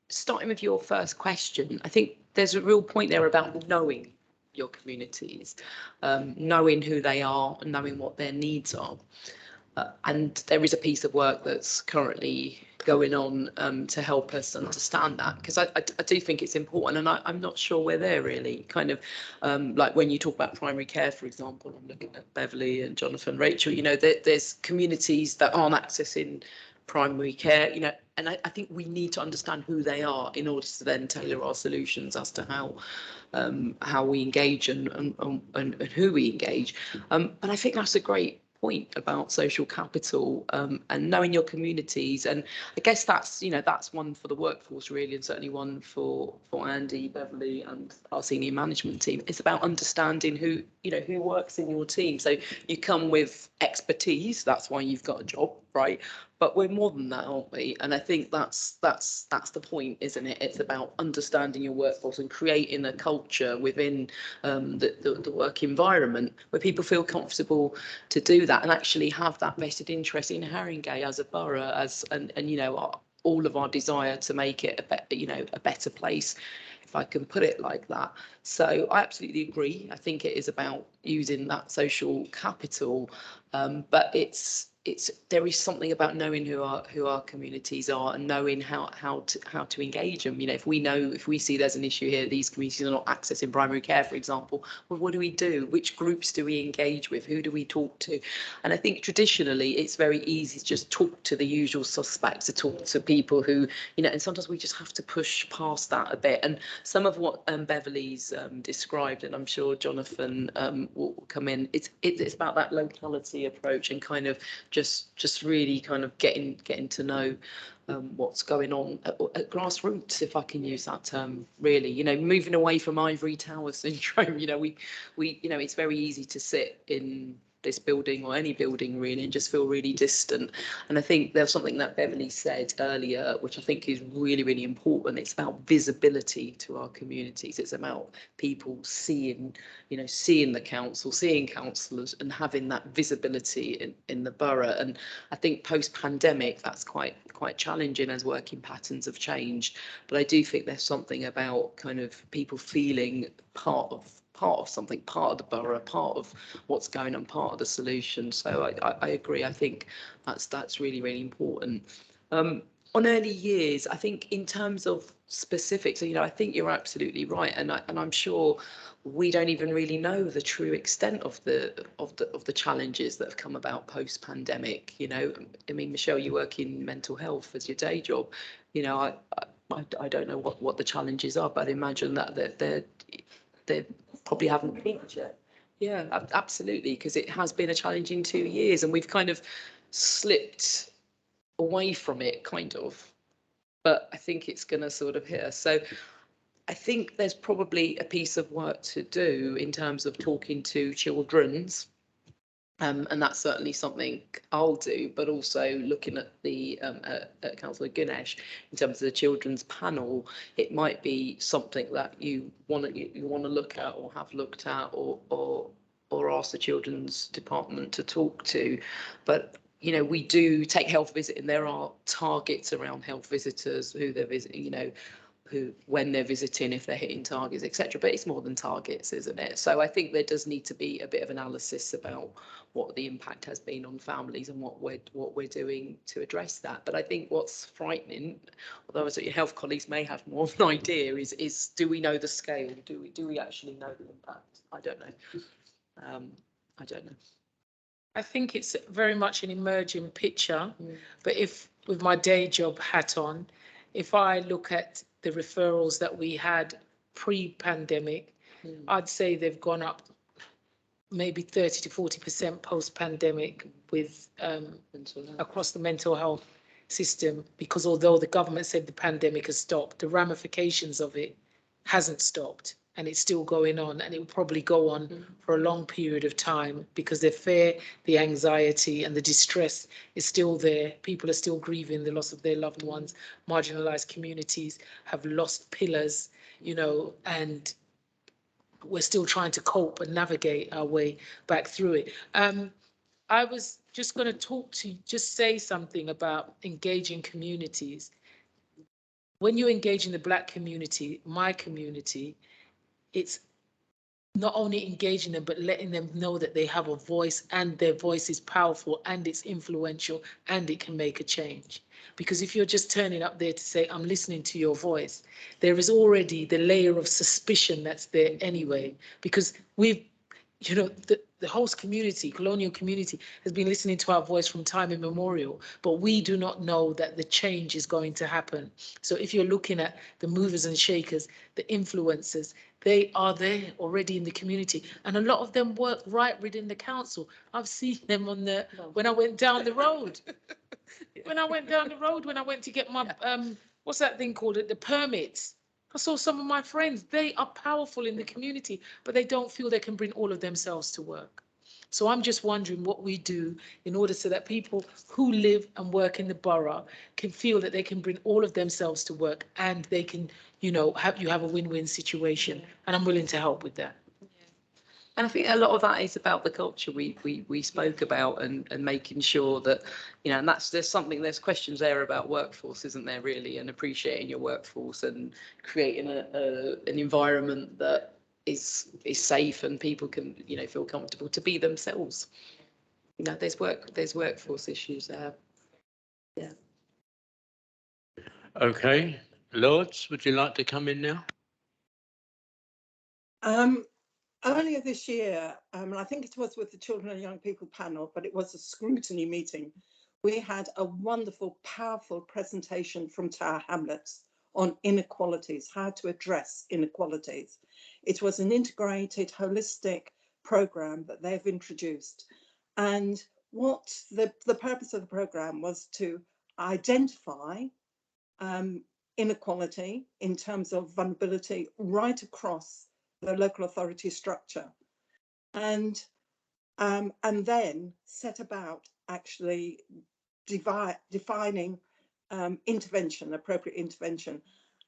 starting with your first question, I think there's a real point there about knowing your communities, knowing who they are and knowing what their needs are. And there is a piece of work that's currently going on to help us understand that, because I do think it's important, and I'm not sure we're there really. Kind of like when you talk about primary care, for example, I'm looking at Beverly and Jonathan, Rachel, you know, there's communities that aren't accessing primary care, you know, and I think we need to understand who they are in order to then tailor our solutions as to how we engage and who we engage. But I think that's a great point about social capital, and knowing your communities. And I guess that's, you know, that's one for the workforce really, and certainly one for Andy, Beverly and our senior management team. It's about understanding who, you know, who works in your team. So you come with expertise, that's why you've got a job, right? But we're more than that, aren't we? And I think that's the point, isn't it? It's about understanding your workforce and creating a culture within the work environment where people feel comfortable to do that and actually have that vested interest in Haringey as a borough, and you know, all of our desire to make it a better place, if I can put it like that. So I absolutely agree. I think it is about using that social capital, but there is something about knowing who our communities are and knowing how to engage them. You know, if we see there's an issue here, these communities are not accessing primary care, for example, well, what do we do? Which groups do we engage with? Who do we talk to? And I think traditionally it's very easy to just talk to the usual suspects, to talk to people who, you know, and sometimes we just have to push past that a bit. And some of what Beverly's described, and I'm sure Jonathan will come in, it's about that locality approach and kind of just really kind of getting to know what's going on at grassroots, if I can use that term, really, you know, moving away from ivory tower syndrome. You know, we you know, it's very easy to sit in this building or any building really and just feel really distant. And I think there's something that Beverly said earlier, which I think is really, really important. It's about visibility to our communities. It's about people seeing the council, seeing councillors and having that visibility in the borough. And I think post-pandemic, that's quite challenging as working patterns have changed. But I do think there's something about kind of people feeling part of something, part of the borough, part of what's going on, part of the solution. So I agree. I think that's really, really important. On early years, I think in terms of specifics, you know, I think you're absolutely right, and I'm sure we don't even really know the true extent of the challenges that have come about post-pandemic. You know, I mean, Michelle, you work in mental health as your day job. You know, I don't know what the challenges are, but I imagine that they probably haven't peaked yet. Yeah, absolutely, because it has been a challenging 2 years and we've kind of slipped away from it, kind of. But I think it's going to sort of hit us. So I think there's probably a piece of work to do in terms of talking to children's. And that's certainly something I'll do, but also looking at the at Councillor Ganesh in terms of the children's panel, it might be something that you want to look at or have looked at or ask the children's department to talk to. But you know, we do take health visiting. There are targets around health visitors, who they're visiting, you know, when they're visiting, if they're hitting targets, etc. But it's more than targets, isn't it? So I think there does need to be a bit of analysis about what the impact has been on families and what we're doing to address that. But I think what's frightening, although your health colleagues may have more of an idea, is do we know the scale? Do we actually know the impact? I don't know. I don't know. I think it's very much an emerging picture, but if with my day job hat on, if I look at the referrals that we had pre-pandemic, I'd say they've gone up maybe 30 to 40% post-pandemic with across the mental health system, because although the government said the pandemic has stopped, the ramifications of it hasn't stopped. And it's still going on, and it will probably go on for a long period of time, because the fear, the anxiety and the distress is still there. People are still grieving the loss of their loved ones. Marginalised communities have lost pillars, you know, and we're still trying to cope and navigate our way back through it. I was just going to say something about engaging communities. When you engage in the Black community, my community, it's not only engaging them, but letting them know that they have a voice, and their voice is powerful and it's influential and it can make a change. Because if you're just turning up there to say, I'm listening to your voice, there is already the layer of suspicion that's there anyway, because we've, you know, the host community, colonial community, has been listening to our voice from time immemorial, but we do not know that the change is going to happen. So if you're looking at the movers and shakers, the influencers, they are there already in the community. And a lot of them work right within the council. I've seen them on the, when I went down the road. When I went down the road, when I went to get my, what's that thing called, the permits. I saw some of my friends, they are powerful in the community, but they don't feel they can bring all of themselves to work. So I'm just wondering what we do in order so that people who live and work in the borough can feel that they can bring all of themselves to work and they can, you know, have a win-win situation. And I'm willing to help with that. And I think a lot of that is about the culture we spoke about and making sure that, you know, and there's questions there about workforce, isn't there, really, and appreciating your workforce and creating an environment that is safe and people can, you know, feel comfortable to be themselves. You know, there's workforce issues there. Yeah. Okay, Lords, would you like to come in now? Earlier this year, and I think it was with the Children and Young People panel, but it was a scrutiny meeting. We had a wonderful, powerful presentation from Tower Hamlets on inequalities, how to address inequalities. It was an integrated, holistic program that they've introduced. And what the purpose of the program was to identify inequality in terms of vulnerability right across the local authority structure, and then set about actually defining intervention, appropriate intervention.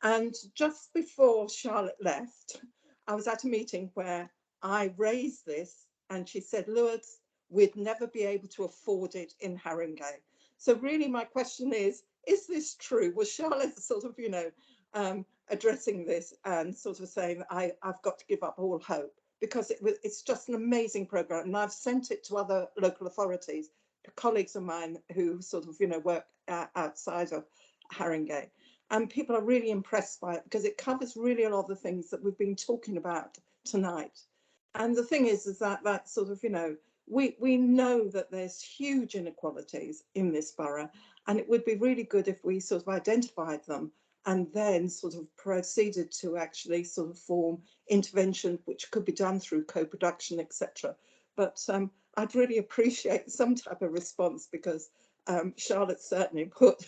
And just before Charlotte left, I was at a meeting where I raised this and she said, Lourdes, we'd never be able to afford it in Haringey. So really my question is this true? Was Charlotte sort of, you know, addressing this and sort of saying, I've got to give up all hope? Because it's just an amazing program. And I've sent it to other local authorities, colleagues of mine who sort of, you know, work outside of Haringey. And people are really impressed by it because it covers really a lot of the things that we've been talking about tonight. And the thing is that sort of, you know, we know that there's huge inequalities in this borough, and it would be really good if we sort of identified them and then sort of proceeded to actually sort of form intervention, which could be done through co-production, etc. But I'd really appreciate some type of response because Charlotte certainly put,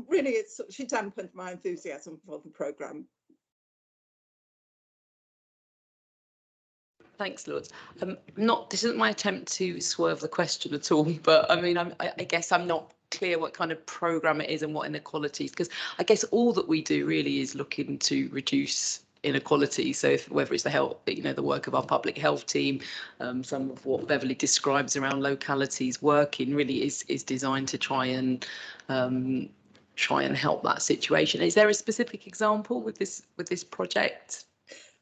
really, she dampened my enthusiasm for the programme. Thanks, Lourdes. This isn't my attempt to swerve the question at all, but I mean, I guess I'm not clear what kind of programme it is and what inequalities, because I guess all that we do really is looking to reduce inequality. So whether it's the health, you know, the work of our public health team, some of what Beverly describes around localities working really is designed to try and help that situation. Is there a specific example with this project?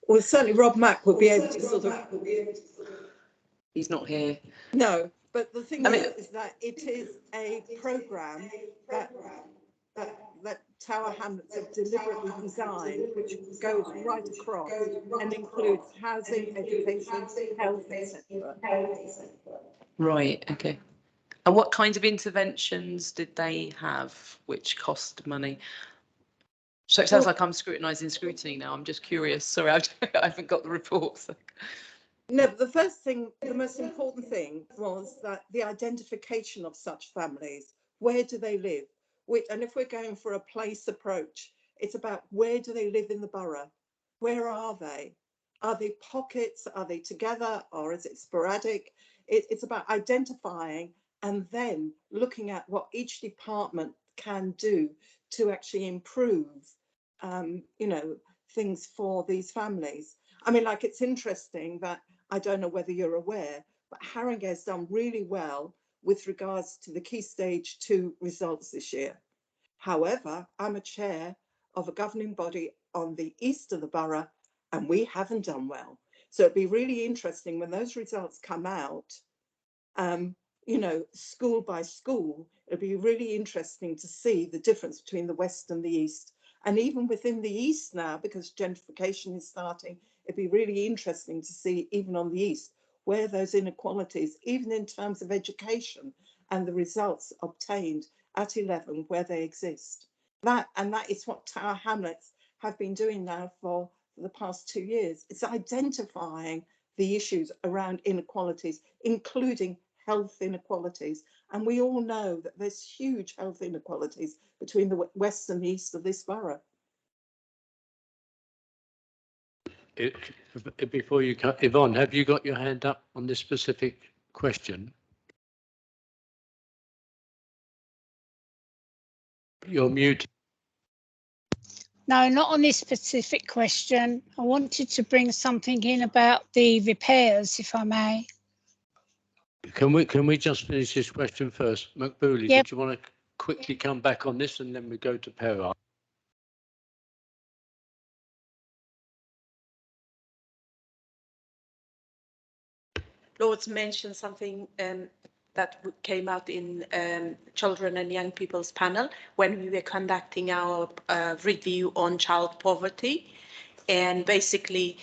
Well, certainly Rob Mack would be able to sort of. He's not here. No, but the thing is that it is a programme that Tower Hamlets have deliberately designed, which goes right across and includes housing, education, health, etc. Right. Okay. And what kinds of interventions did they have which cost money? So it sounds like I'm scrutinising Scrutiny now. I'm just curious. Sorry, I haven't got the reports. No, but the most important thing was that the identification of such families. Where do they live? And if we're going for a place approach, it's about where do they live in the borough? Where are they? Are they pockets? Are they together? Or is it sporadic? It's about identifying and then looking at what each department can do to actually improve, you know, things for these families. I mean, like, it's interesting that, I don't know whether you're aware, but Haringey has done really well with regards to the Key Stage 2 results this year. However, I'm a chair of a governing body on the east of the borough, and we haven't done well. So it'd be really interesting when those results come out, you know, school by school, it'd be really interesting to see the difference between the west and the east. And even within the east now, because gentrification is starting, it'd be really interesting to see, even on the east, where those inequalities, even in terms of education and the results obtained at 11, where they exist. That is what Tower Hamlets have been doing now for the past 2 years. It's identifying the issues around inequalities, including health inequalities. And we all know that there's huge health inequalities between the west and the east of this borough. Before you cut, Yvonne, have you got your hand up on this specific question? You're muted. No, not on this specific question. I wanted to bring something in about the repairs, if I may. Can we just finish this question first? McBooley, Yep. did you want to quickly come back on this and then we go to Perra? Lord's mentioned something that came out in Children and Young People's panel when we were conducting our review on child poverty. And basically,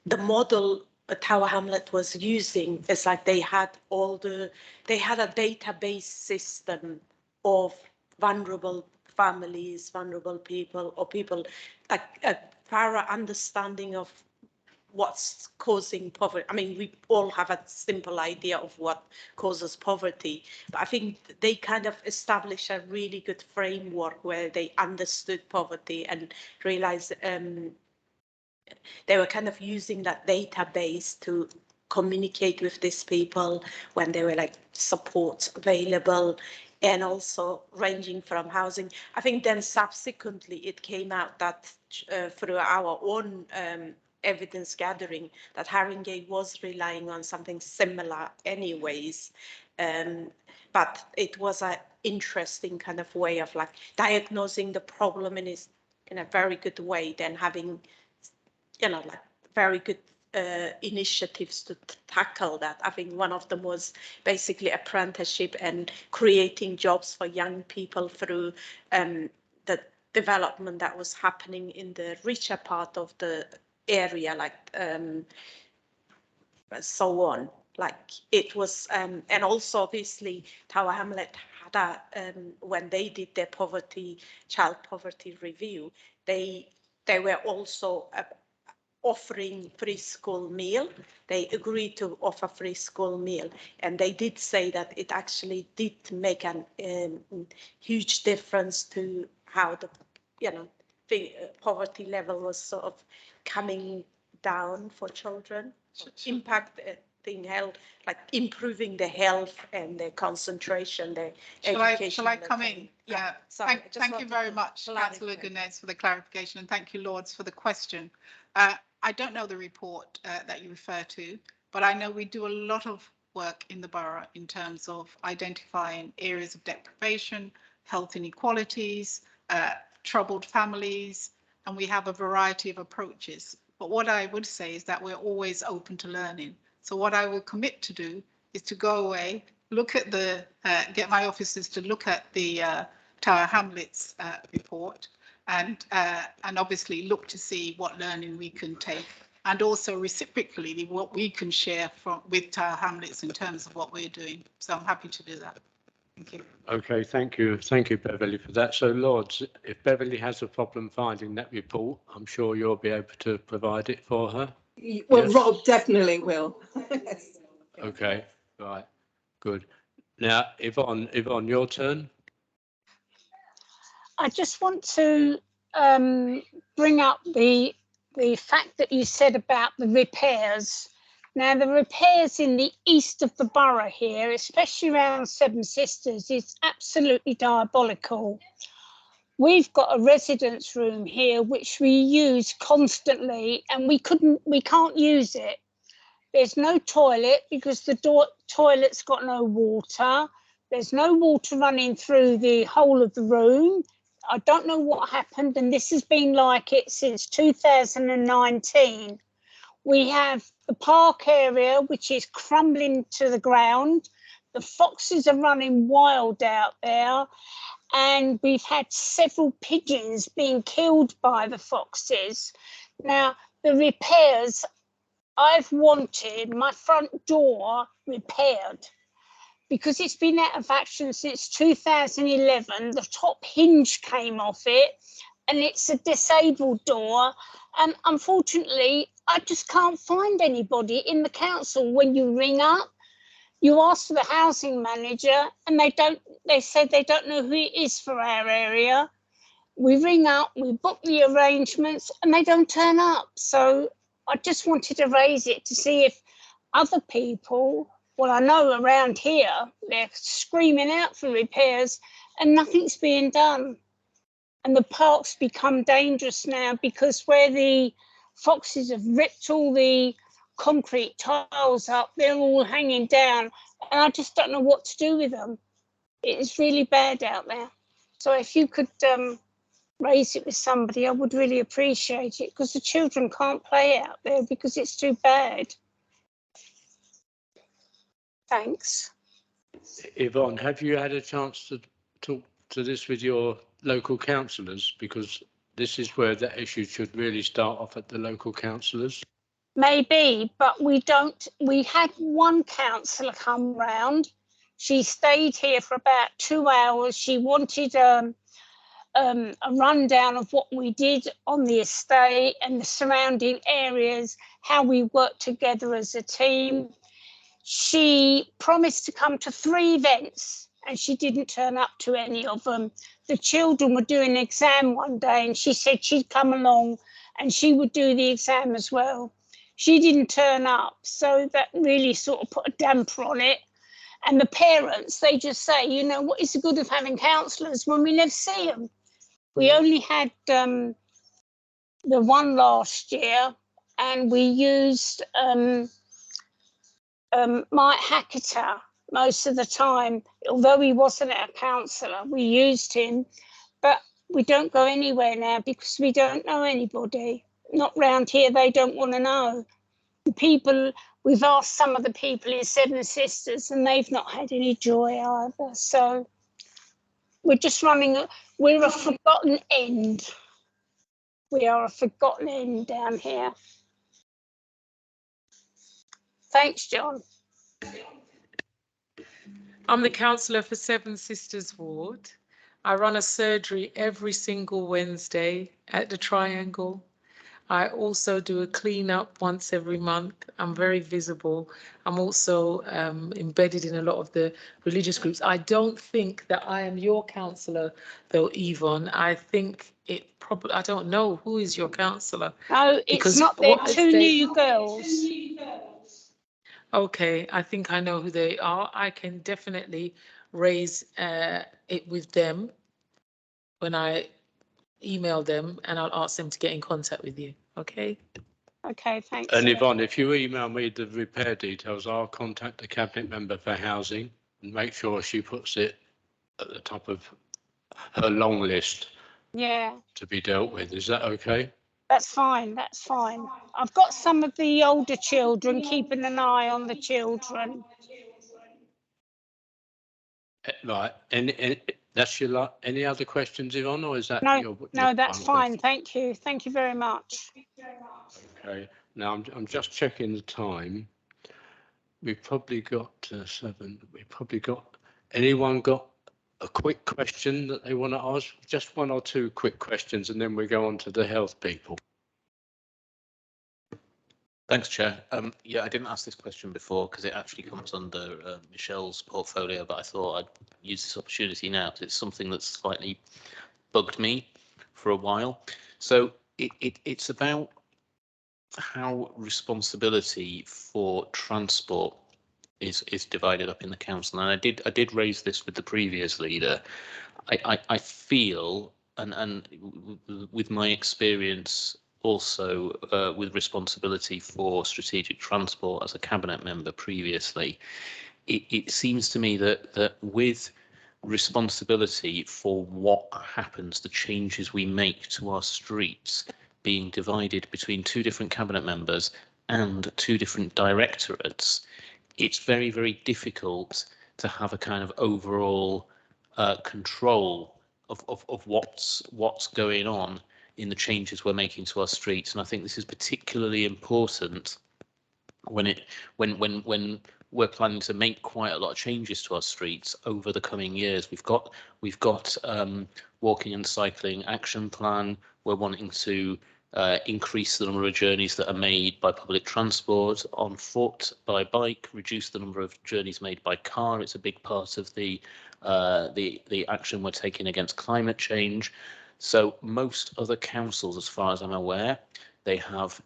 the model Tower Hamlet was using is like they had a database system of vulnerable families, vulnerable people, or people, like a thorough understanding of what's causing poverty. I mean, we all have a simple idea of what causes poverty, but I think they kind of established a really good framework where they understood poverty and realized they were kind of using that database to communicate with these people when there were like supports available, and also ranging from housing. I think then subsequently it came out that through our own evidence gathering that Haringey was relying on something similar anyways, but it was an interesting kind of way of like diagnosing the problem in a very good way, then having, you know, like very good initiatives to tackle that. I think one of them was basically apprenticeship and creating jobs for young people through the development that was happening in the richer part of the area, like so on. Like it was, and also obviously Tower Hamlet had a, when they did their child poverty review, they were also offering free school meal. They agreed to offer free school meal, and they did say that it actually did make a huge difference to how the, you know, the poverty level was sort of coming down for children, impacting health, like improving the health and their concentration, their education. Shall I come in? Yeah. Thank you very much, Councillor Gurnez, for the clarification, and thank you, Lords, for the question. I don't know the report that you refer to, but I know we do a lot of work in the borough in terms of identifying areas of deprivation, health inequalities, troubled families, and we have a variety of approaches. But what I would say is that we're always open to learning. So what I will commit to do is to go away, look at the, get my officers to look at the Tower Hamlets report, and obviously look to see what learning we can take, and also reciprocally what we can share with Tower Hamlets in terms of what we're doing. So I'm happy to do that. Thank you. Okay, thank you, Beverly, for that. So, Lords, if Beverly has a problem finding that report, I'm sure you'll be able to provide it for her. Well, Yes? Rob definitely will. Yes. Okay, right, good. Now, Yvonne, your turn. I just want to bring up the fact that you said about the repairs. Now, the repairs in the east of the borough here, especially around Seven Sisters, is absolutely diabolical. We've got a residence room here which we use constantly, and we can't use it. There's no toilet because the toilet's got no water. There's no water running through the whole of the room. I don't know what happened, and this has been like it since 2019. We have the park area, which is crumbling to the ground. The foxes are running wild out there, and we've had several pigeons being killed by the foxes. Now, the repairs, I've wanted my front door repaired because it's been out of action since 2011. The top hinge came off it and it's a disabled door. And unfortunately, I just can't find anybody in the council. When you ring up, you ask for the housing manager and they said they don't know who it is for our area. We ring up, we book the arrangements and they don't turn up. So I just wanted to raise it to see if other people, well, I know around here, they're screaming out for repairs and nothing's being done. And the park's become dangerous now because where the foxes have ripped all the concrete tiles up, they're all hanging down. And I just don't know what to do with them. It is really bad out there. So if you could raise it with somebody, I would really appreciate it because the children can't play out there because it's too bad. Thanks. Yvonne, have you had a chance to talk to this with your local councillors? Because this is where the issue should really start off at the local councillors. Maybe, but we don't. We had one councillor come round. She stayed here for about 2 hours. She wanted a rundown of what we did on the estate and the surrounding areas, how we work together as a team. She promised to come to 3 events and she didn't turn up to any of them. The children were doing an exam one day and she said she'd come along and she would do the exam as well. She didn't turn up, so that really sort of put a damper on it. And the parents, they just say, you know, what is the good of having counsellors when we never see them? We only had the one last year and we used Mike Hacketer most of the time. Although he wasn't our counsellor, we used him, but we don't go anywhere now because we don't know anybody. Not round here, they don't want to know. The people, we've asked some of the people in Seven Sisters and they've not had any joy either. So we're just we're a forgotten end. We are a forgotten end down here. Thanks, John. I'm the councillor for Seven Sisters Ward. I run a surgery every single Wednesday at the Triangle. I also do a clean up once every month. I'm very visible. I'm also embedded in a lot of the religious groups. I don't think that I am your councillor though, Yvonne. I think it probably, I don't know who is your councillor. No, it's not. They're 2 new girls. Okay, I think I know who they are. I can definitely raise it with them when I email them and I'll ask them to get in contact with you. Okay. Okay, thanks. And Yvonne, if you email me the repair details, I'll contact the cabinet member for housing and make sure she puts it at the top of her long list. Yeah. To be dealt with. Is that okay? That's fine. That's fine. I've got some of the older children keeping an eye on the children. Right. And that's your lot. Any other questions, Yvonne, or is that No, that's fine. Thank you. Thank you very much. Okay. Now I'm just checking the time. We've probably got 7. We've probably got. Anyone got a quick question that they want to ask? Just 1 or 2 quick questions, and then we go on to the health people. Thanks, Chair. Yeah, I didn't ask this question before because it actually comes under Michelle's portfolio, but I thought I'd use this opportunity now because it's something that's slightly bugged me for a while. So it's about how responsibility for transport is divided up in the council, and I did raise this with the previous leader. I feel, and with my experience also with responsibility for strategic transport as a cabinet member previously, it seems to me that with responsibility for what happens, the changes we make to our streets being divided between 2 different cabinet members and 2 different directorates, it's very, very difficult to have a kind of overall control of what's going on in the changes we're making to our streets. And I think this is particularly important when we're planning to make quite a lot of changes to our streets over the coming years. We've got walking and cycling action plan. We're wanting to increase the number of journeys that are made by public transport, on foot, by bike, reduce the number of journeys made by car. It's a big part of the action we're taking against climate change. So most other councils, as far as I'm aware, they have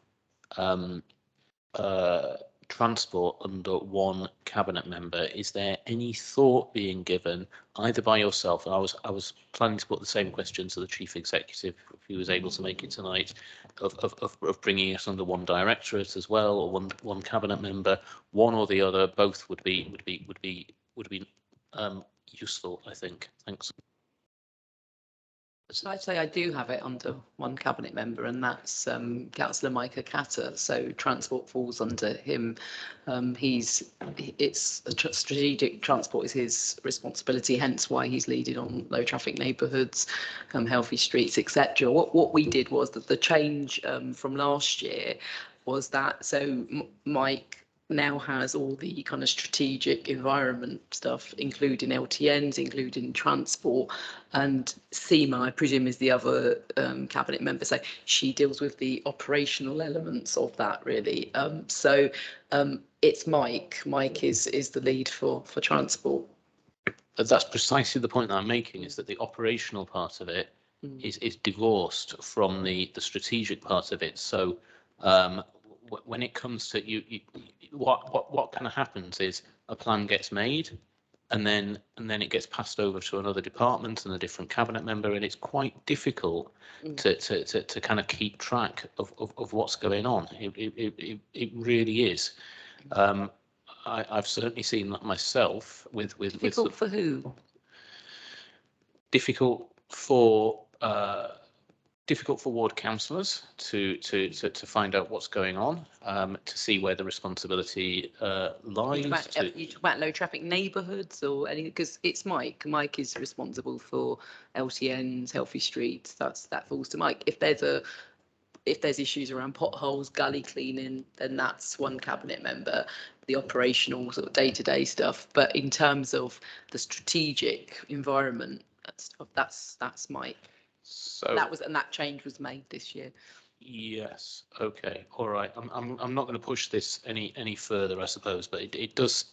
transport under one cabinet member. Is there any thought being given, either by yourself, and I was planning to put the same question to the chief executive if he was able to make it tonight, of bringing us under one directorate as well, or one cabinet member, one or the other, both would be useful, I think. Thanks. So I'd say I do have it under one cabinet member, and that's Councillor Micah Catter. So transport falls under him. Strategic transport is his responsibility, hence why he's leading on low traffic neighbourhoods, healthy streets, etc. What we did was that the change from last year was that Mike now has all the kind of strategic environment stuff, including LTNs, including transport, and Seema, I presume, is the other cabinet member. So she deals with the operational elements of that, really. It's Mike. Mike is the lead for transport. That's precisely the point that I'm making, is that the operational part of it is divorced from the strategic part of it. So when it comes to what kind of happens is a plan gets made, and then it gets passed over to another department and a different cabinet member, and it's quite difficult to kind of keep track of what's going on. It really is. I've certainly seen that myself with Difficult for who? Difficult for ward councillors to find out what's going on, to see where the responsibility lies. You talk about low traffic neighbourhoods or any, because it's Mike. Mike is responsible for LTNs, healthy streets. That falls to Mike. If there's issues around potholes, gully cleaning, then that's one cabinet member. The operational sort of day-to-day stuff. But in terms of the strategic environment stuff, that's Mike. So that change was made this year. Yes. Okay. All right. I'm not going to push this any further, I suppose, but it does.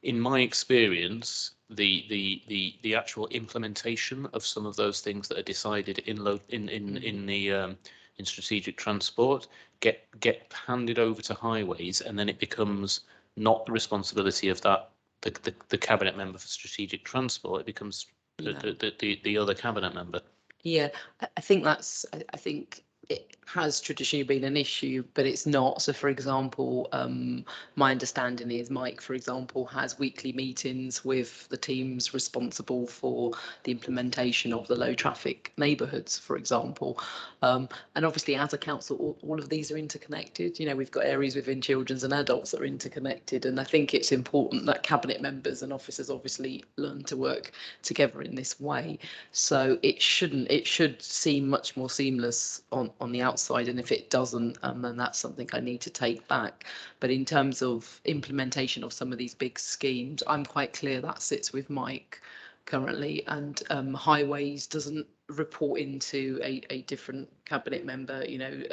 In my experience, the actual implementation of some of those things that are decided in strategic transport get handed over to highways, and then it becomes not the responsibility of the cabinet member for strategic transport. It becomes the other cabinet member. Yeah, I think it has traditionally been an issue, but it's not. So, for example, my understanding is Mike, for example, has weekly meetings with the teams responsible for the implementation of the low traffic neighbourhoods, for example. And obviously, as a council, all of these are interconnected. You know, we've got areas within children's and adults that are interconnected. And I think it's important that cabinet members and officers obviously learn to work together in this way. So it should seem much more seamless on the outside, and if it doesn't, then that's something I need to take back. But in terms of implementation of some of these big schemes, I'm quite clear that sits with Mike currently, and highways doesn't report into a different cabinet member. You know,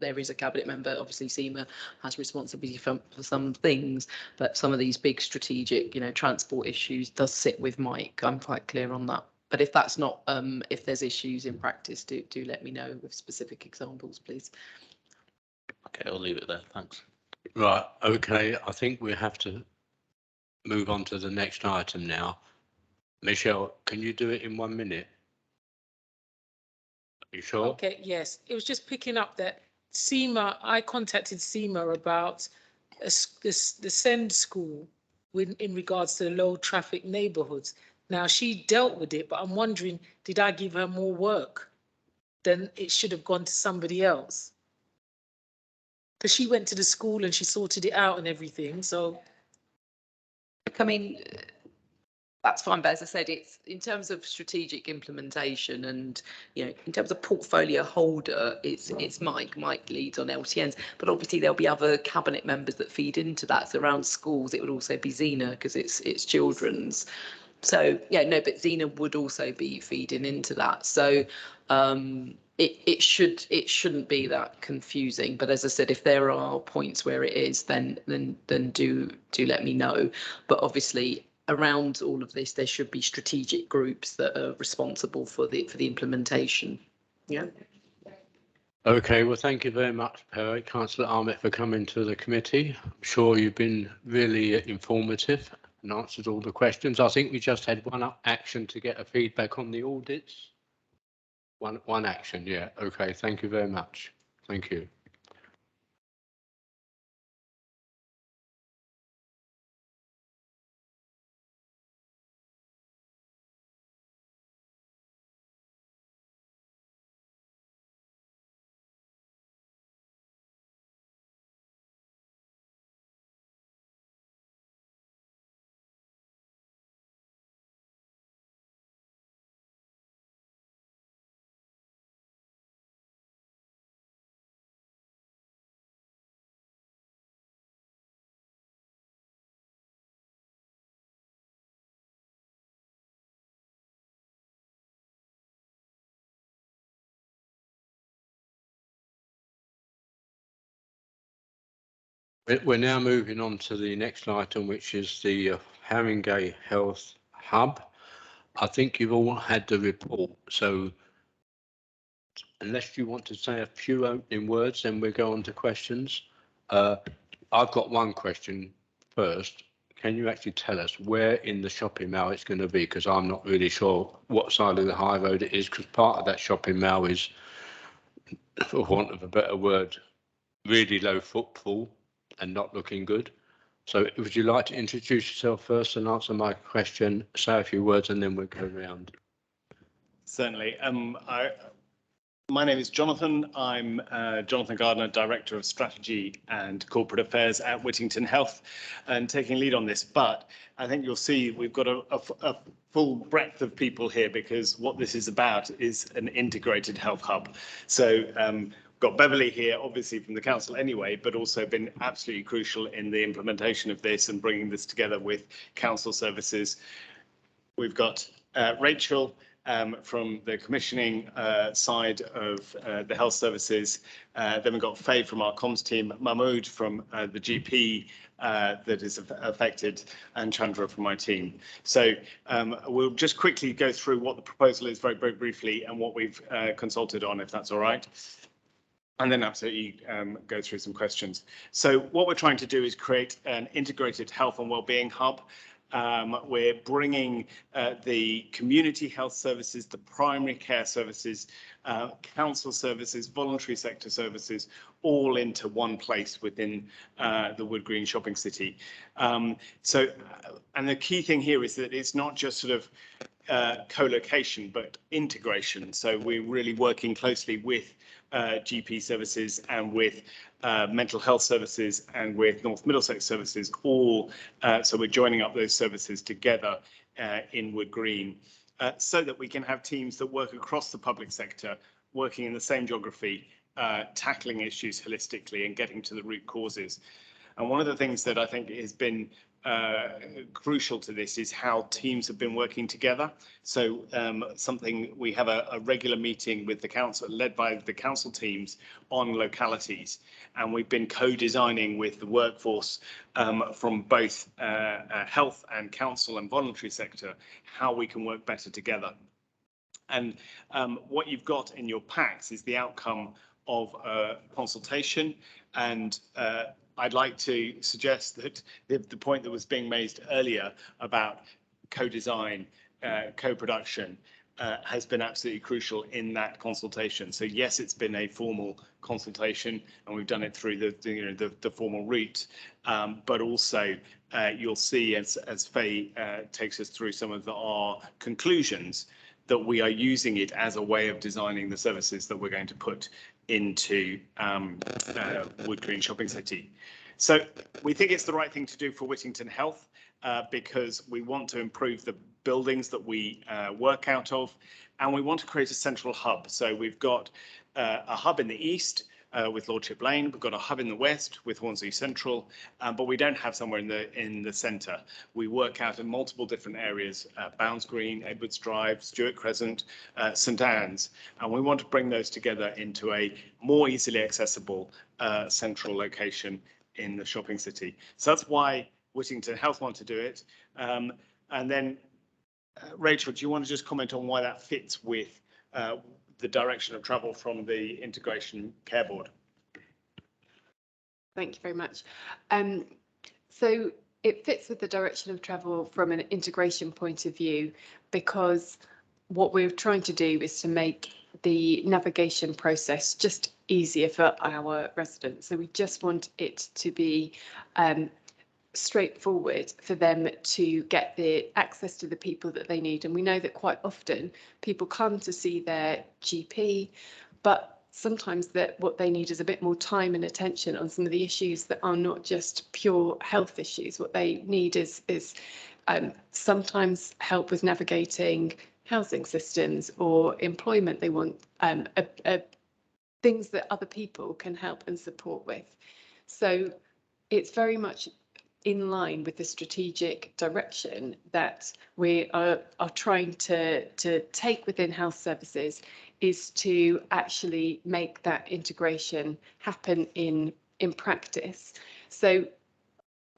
there is a cabinet member, obviously Seema has responsibility for some things, but some of these big strategic, you know, transport issues does sit with Mike. I'm quite clear on that. But if that's not, if there's issues in practice, do let me know with specific examples, please. Okay, I'll leave it there. Thanks. Right. Okay. I think we have to move on to the next item now. Michelle, can you do it in 1 minute? Are you sure? Okay, yes. It was just picking up that Seema, I contacted Seema about the SEND school in regards to the low traffic neighbourhoods. Now, she dealt with it, but I'm wondering, did I give her more work than it should have gone to somebody else? Because she went to the school and she sorted it out and everything, so. I mean, That's fine, but as I said, it's in terms of strategic implementation and, you know, in terms of portfolio holder, it's Mike. Mike leads on LTNs, but obviously there'll be other cabinet members that feed into that. So around schools, it would also be Zena because it's children's. So yeah, no, but Zena would also be feeding into that. So it shouldn't be that confusing. But as I said, if there are points where it is, then do let me know. But obviously, around all of this, there should be strategic groups that are responsible for the implementation. Yeah. Okay, well, thank you very much, Perry, Councillor Ahmed, for coming to the committee. I'm sure you've been really informative and answered all the questions. I think we just had one action to get a feedback on the audits. One action, yeah. Okay, thank you very much. Thank you. We're now moving on to the next item, which is the Haringey Health Hub. I think you've all had the report, so unless you want to say a few opening words, then we'll go on to questions. I've got one question first. Can you actually tell us where in the shopping mall it's going to be? Because I'm not really sure what side of the high road it is, because part of that shopping mall is, for want of a better word, really low footfall and not looking good. So would you like to introduce yourself first and answer my question, say a few words, and then we'll go around? Certainly. My name is Jonathan. I'm Jonathan Gardner, Director of Strategy and Corporate Affairs at Whittington Health, and taking lead on this. But I think you'll see we've got a full breadth of people here, because what this is about is an integrated health hub. So got Beverly here, obviously from the council anyway, but also been absolutely crucial in the implementation of this and bringing this together with council services. We've got Rachel from the commissioning side of the health services. Then we've got Faye from our comms team, Mahmood from the GP that is affected, and Chandra from my team. So we'll just quickly go through what the proposal is very, very briefly and what we've consulted on, if that's all right. And then absolutely go through some questions. So what we're trying to do is create an integrated health and wellbeing hub. We're bringing the community health services, the primary care services, council services, voluntary sector services, all into one place within the Wood Green Shopping City. And the key thing here is that it's not just sort of co-location, but integration. So we're really working closely with GP services and with mental health services and with North Middlesex services, all so we're joining up those services together in Wood Green so that we can have teams that work across the public sector, working in the same geography, tackling issues holistically and getting to the root causes. And one of the things that I think has been crucial to this is how teams have been working together. So we have a regular meeting with the council, led by the council teams, on localities, and we've been co-designing with the workforce from both health and council and voluntary sector how we can work better together. And what you've got in your packs is the outcome of a consultation, and I'd like to suggest that the point that was being made earlier about co-design, co-production has been absolutely crucial in that consultation. So yes, it's been a formal consultation, and we've done it through the formal route, but also you'll see as Faye takes us through some of our conclusions, that we are using it as a way of designing the services that we're going to put into Wood Green Shopping City. So we think it's the right thing to do for Whittington Health. because we want to improve the buildings that we work out of, and we want to create a central hub. So we've got a hub in the east with Lordship Lane. We've got a hub in the west with Hornsey Central, but we don't have somewhere in the centre. We work out in multiple different areas: Bounds Green, Edwards Drive, Stewart Crescent, St Anne's, and we want to bring those together into a more easily accessible central location in the shopping city. So that's why Whittington Health want to do it. And then, Rachel, do you want to just comment on why that fits with the direction of travel from the Integration Care Board? Thank you very much. So it fits with the direction of travel from an integration point of view, because what we're trying to do is to make the navigation process just easier for our residents. So we just want it to be straightforward for them to get the access to the people that they need. And we know that quite often people come to see their GP, but sometimes that what they need is a bit more time and attention on some of the issues that are not just pure health issues. What they need is sometimes help with navigating housing systems or employment. They want things that other people can help and support with. So it's very much in line with the strategic direction that we are trying to take within health services, is to actually make that integration happen in practice. So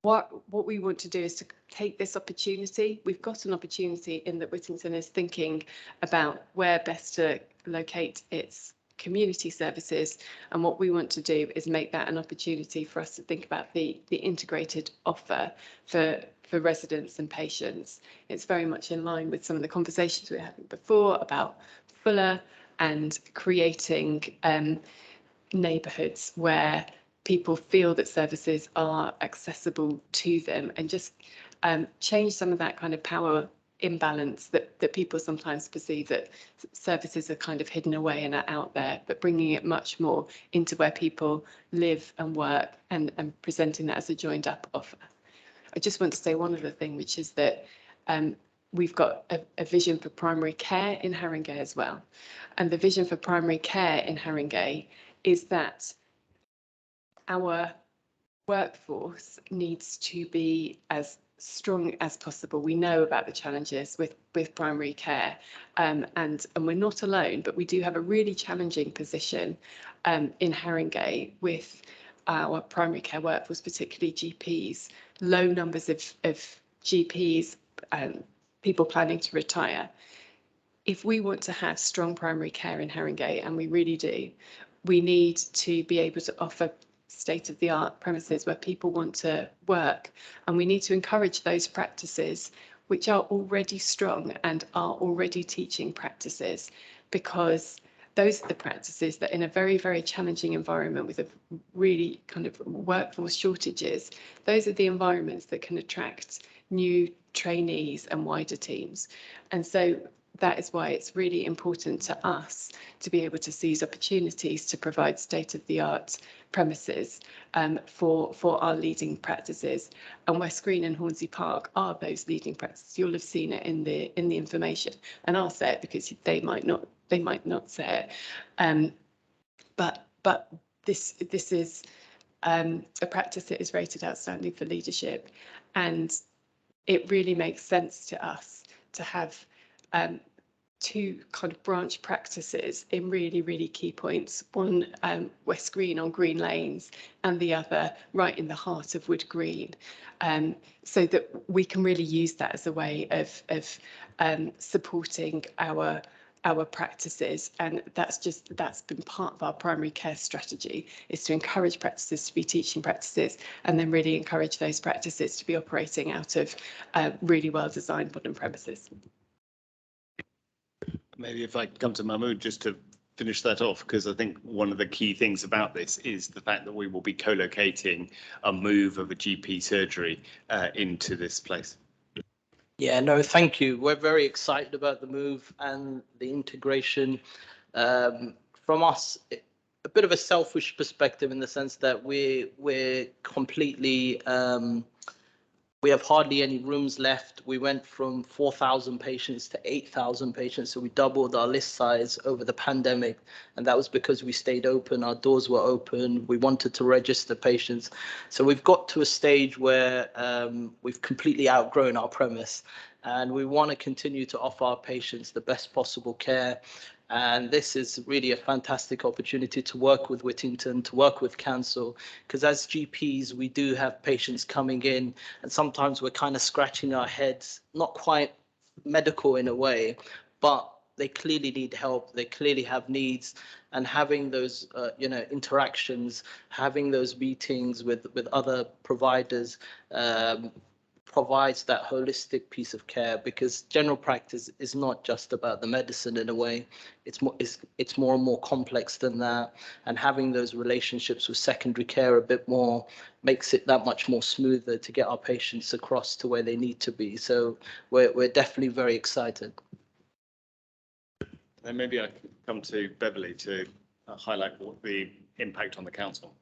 what we want to do is to take this opportunity. We've got an opportunity in that Whittington is thinking about where best to locate its community services, and what we want to do is make that an opportunity for us to think about the integrated offer for residents and patients. It's very much in line with some of the conversations we were having before about fuller and creating neighbourhoods where people feel that services are accessible to them, and just change some of that kind of power imbalance that people sometimes perceive, that services are kind of hidden away and are out there, but bringing it much more into where people live and work, and presenting that as a joined up offer. I just want to say one other thing, which is that we've got a vision for primary care in Haringey as well. And the vision for primary care in Haringey is that our workforce needs to be as strong as possible. We know about the challenges with primary care, and we're not alone, but we do have a really challenging position in Haringey with our primary care workforce, particularly GPs, low numbers of GPs, people planning to retire. If we want to have strong primary care in Haringey, and we really do, we need to be able to offer state-of-the-art premises where people want to work, and we need to encourage those practices which are already strong and are already teaching practices, because those are the practices that, in a very, very challenging environment with a really kind of workforce shortages, those are the environments that can attract new trainees and wider teams. And so that is why it's really important to us to be able to seize opportunities to provide state-of-the-art premises for our leading practices. And West Green and Hornsey Park are those leading practices. You'll have seen it in the information, and I'll say it because they might not say it. But this is a practice that is rated outstanding for leadership, and it really makes sense to us to have two kind of branch practices in really, really key points. One West Green on Green Lanes, and the other right in the heart of Wood Green, so that we can really use that as a way of supporting our practices. And that's been part of our primary care strategy, is to encourage practices to be teaching practices, and then really encourage those practices to be operating out of really well designed modern premises. Maybe if I come to Mahmood just to finish that off, because I think one of the key things about this is the fact that we will be co-locating a move of a GP surgery into this place. Yeah, no, thank you. We're very excited about the move and the integration. From us, a bit of a selfish perspective, in the sense that we're completely We have hardly any rooms left. We went from 4,000 patients to 8,000 patients. So we doubled our list size over the pandemic. And that was because we stayed open. Our doors were open. We wanted to register patients. So we've got to a stage where we've completely outgrown our premise. And we want to continue to offer our patients the best possible care. And this is really a fantastic opportunity to work with Whittington, to work with Council, because as GPs, we do have patients coming in, and sometimes we're kind of scratching our heads, not quite medical in a way, but they clearly need help. They clearly have needs, and having those, interactions, having those meetings with other providers, provides that holistic piece of care, because general practice is not just about the medicine in a way. It's more and more complex than that, and having those relationships with secondary care a bit more makes it that much more smoother to get our patients across to where they need to be. So we're definitely very excited. Then maybe I could come to Beverly to highlight what the impact on the council.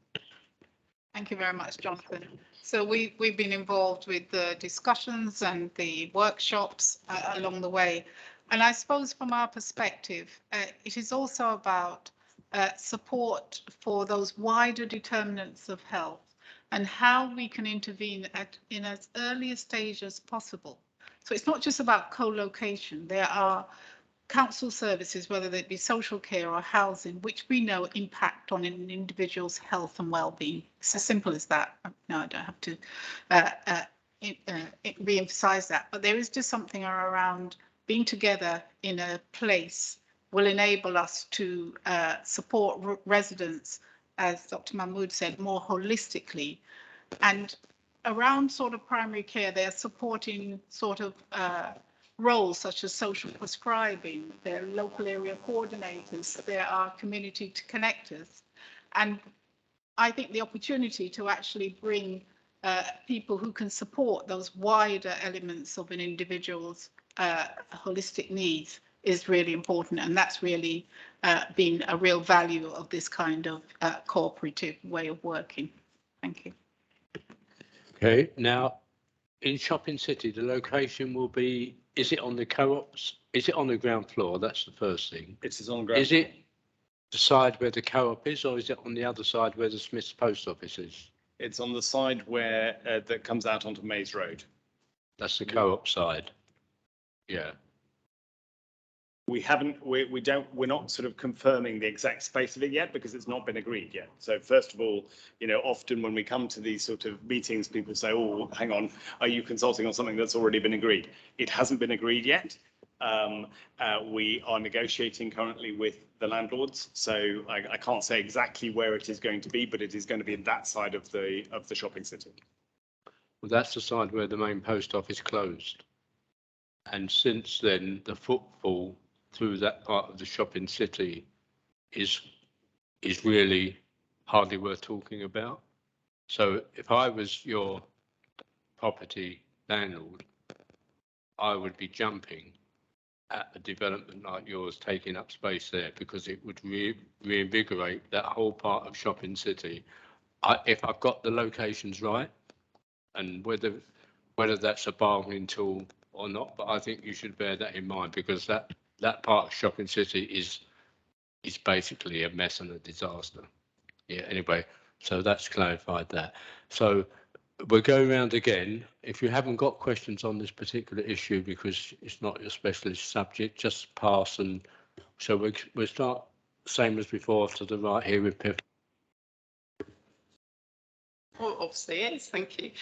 Thank you very much, Jonathan. So we've been involved with the discussions and the workshops along the way. And I suppose from our perspective, it is also about support for those wider determinants of health and how we can intervene in as early a stage as possible. So it's not just about co-location. There are council services, whether they be social care or housing, which we know impact on an individual's health and well-being. It's as simple as that. No, I don't have to re-emphasize that, but there is just something around being together in a place will enable us to support residents, as Dr. Mahmood said, more holistically. And around sort of primary care, they're supporting sort of roles such as social prescribing, there are local area coordinators, there are community connectors. And I think the opportunity to actually bring people who can support those wider elements of an individual's holistic needs is really important. And that's really been a real value of this kind of cooperative way of working. Thank you. Okay, now in Shopping City, the location will be, is it on the co-ops? Is it on the ground floor? That's the first thing. It is on the ground. Is it the side where the co-op is, or is it on the other side where the Smith's post office is? It's on the side where that comes out onto Maze Road. That's the co-op side. Yeah. We're not sort of confirming the exact space of it yet because it's not been agreed yet. So first of all, often when we come to these sort of meetings, people say, oh, hang on, are you consulting on something that's already been agreed? It hasn't been agreed yet. We are negotiating currently with the landlords. So I can't say exactly where it is going to be, but it is going to be in that side of the shopping city. Well, that's the side where the main post office closed. And since then, the footfall through that part of the shopping city is really hardly worth talking about. So if I was your property landlord, I would be jumping at a development like yours taking up space there, because it would reinvigorate that whole part of shopping city. If I've got the locations right, and whether that's a bargaining tool or not, but I think you should bear that in mind, because that part of shopping city is basically a mess and a disaster. Yeah, anyway, so that's clarified that. So we'll go around again. If you haven't got questions on this particular issue because it's not your specialist subject, just pass. And so we'll start same as before, to the right here with Piff. Well, obviously, yes, thank you.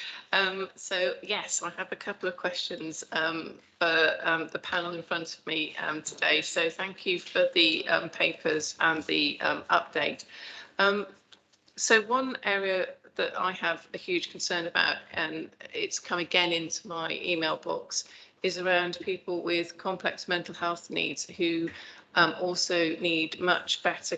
So, yes, I have a couple of questions for the panel in front of me today. So thank you for the papers and the update. So one area that I have a huge concern about, and it's come again into my email box, is around people with complex mental health needs who also need much better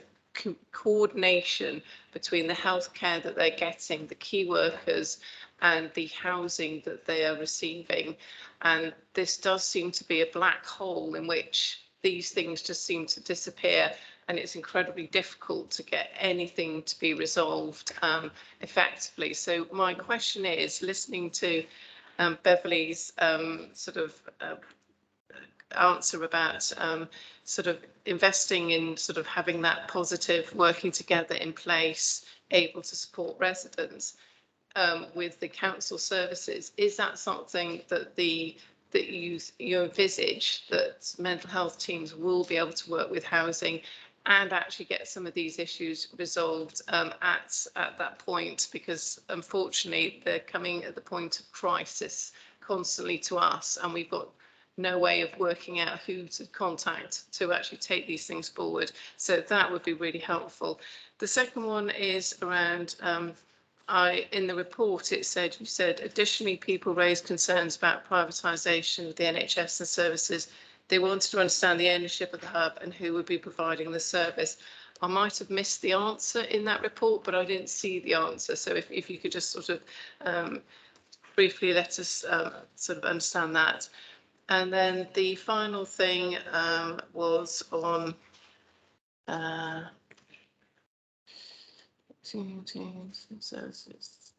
coordination between the healthcare that they're getting, the key workers, and the housing that they are receiving. And this does seem to be a black hole in which these things just seem to disappear, and it's incredibly difficult to get anything to be resolved effectively. So my question is, listening to Beverly's sort of answer about sort of investing in sort of having that positive working together in place, able to support residents with the council services. Is that something that you envisage that mental health teams will be able to work with housing and actually get some of these issues resolved at that point? Because unfortunately they're coming at the point of crisis constantly to us, and we've got no way of working out who to contact to actually take these things forward. So that would be really helpful. The second one is around, in the report you said, additionally, people raised concerns about privatisation of the NHS and services. They wanted to understand the ownership of the hub and who would be providing the service. I might have missed the answer in that report, but I didn't see the answer. So if you could just sort of briefly let us sort of understand that. And then the final thing was on services.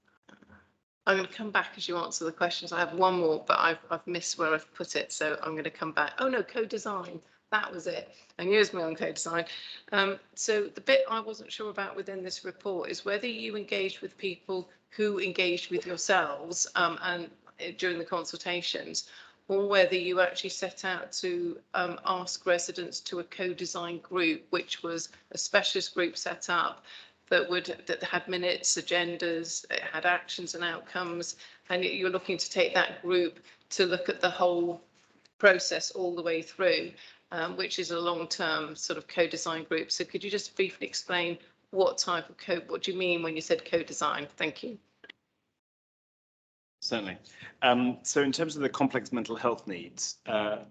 I'm going to come back as you answer the questions. I have one more, but I've missed where I've put it, so I'm going to come back. Oh no, co-design. That was it. I knew it was my own co-design. So the bit I wasn't sure about within this report is whether you engaged with people who engaged with yourselves and during the consultations, or whether you actually set out to ask residents to a co-design group, which was a specialist group set up that had minutes, agendas, it had actions and outcomes, and you're looking to take that group to look at the whole process all the way through, which is a long-term sort of co-design group. So could you just briefly explain what type of what do you mean when you said co-design? Thank you. Certainly. So in terms of the complex mental health needs,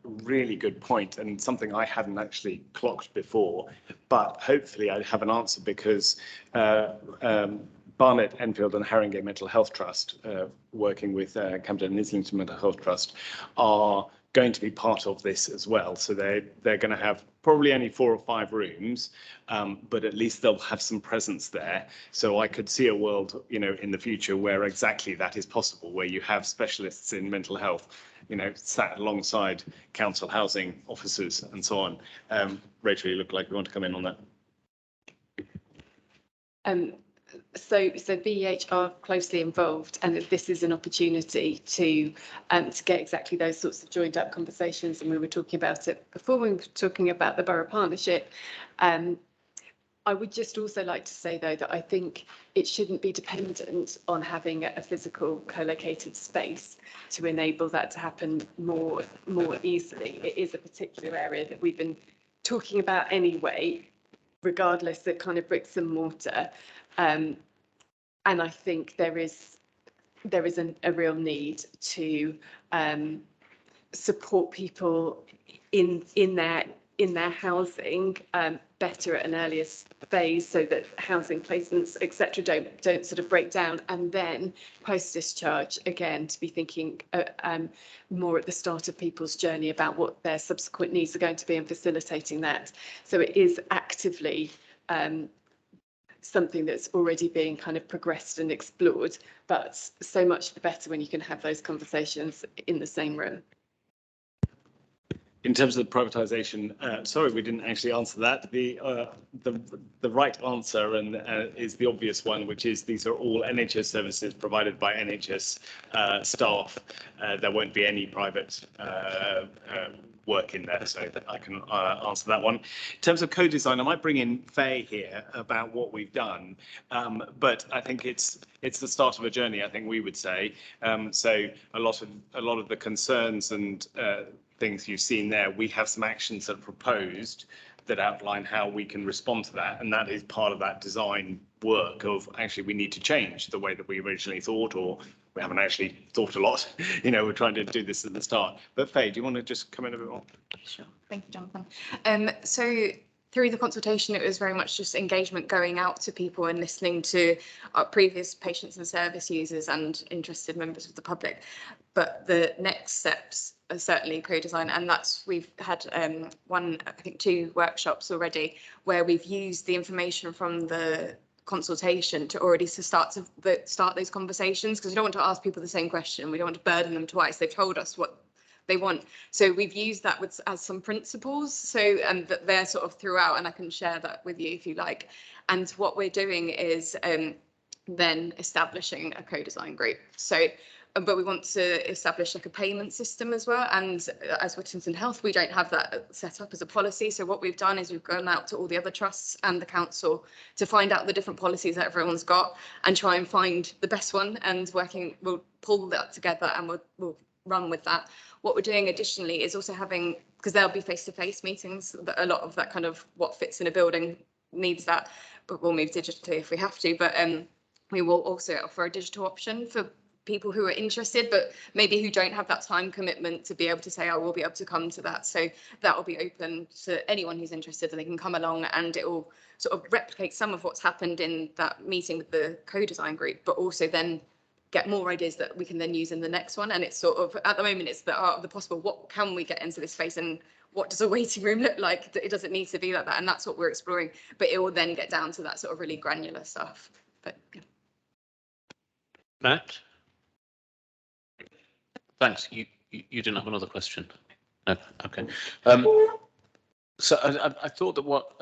really good point, and something I hadn't actually clocked before, but hopefully I have an answer because Barnet, Enfield and Haringey Mental Health Trust, working with Camden and Islington Mental Health Trust, are going to be part of this as well. So they're going to have probably only 4 or 5 rooms, but at least they'll have some presence there. So I could see a world, in the future where exactly that is possible, where you have specialists in mental health, sat alongside council housing officers and so on. Rachel, you look like you want to come in on that. So BEH are closely involved, and this is an opportunity to get exactly those sorts of joined up conversations. And we were talking about it before we were talking about the borough partnership. I would just also like to say, though, that I think it shouldn't be dependent on having a physical co-located space to enable that to happen more easily. It is a particular area that we've been talking about anyway, regardless of kind of bricks and mortar. And I think there is a real need to support people in their housing better at an earlier phase, so that housing placements, etc., don't sort of break down, and then post discharge again to be thinking more at the start of people's journey about what their subsequent needs are going to be and facilitating that. So it is actively something that's already being kind of progressed and explored, but so much the better when you can have those conversations in the same room. In terms of privatisation, sorry, we didn't actually answer that. The right answer is the obvious one, which is these are all NHS services provided by NHS staff. There won't be any private work in there, so I can answer that one. In terms of co-design, I might bring in Faye here about what we've done, but I think it's the start of a journey, I think we would say. So a lot of the concerns and things you've seen there, we have some actions that are proposed that outline how we can respond to that, and that is part of that design work of actually we need to change the way that we originally thought, or we haven't actually thought a lot. We're trying to do this at the start. But Faye, do you want to just come in a bit more? Sure. Thank you, Jonathan. So through the consultation, it was very much just engagement, going out to people and listening to our previous patients and service users and interested members of the public. But the next steps are certainly co-design, and we've had I think 2 workshops already where we've used the information from the consultation to already start those conversations, because we don't want to ask people the same question. We don't want to burden them twice. They've told us what they want. So we've used that as some principles. So, and that they're sort of throughout, and I can share that with you if you like. And what we're doing is then establishing a co-design group. So, but we want to establish like a payment system as well. And as Whittington Health, we don't have that set up as a policy. So what we've done is we've gone out to all the other trusts and the council to find out the different policies that everyone's got and try and find the best one. And we'll pull that together and we'll run with that. What we're doing additionally is also having, because there'll be face-to-face meetings, that a lot of that kind of what fits in a building needs that, but we'll move digitally if we have to. But we will also offer a digital option for people who are interested, but maybe who don't have that time commitment to be able to say, I will be able to come to that. So that will be open to anyone who's interested, and they can come along, and it will sort of replicate some of what's happened in that meeting with the co-design group, but also then get more ideas that we can then use in the next one. And it's sort of, at the moment, it's the art of the possible. What can we get into this space, and what does a waiting room look like? It doesn't need to be like that, and that's what we're exploring, but it will then get down to that sort of really granular stuff. But yeah. Matt? Thanks. You didn't have another question? No. Okay. So I thought that what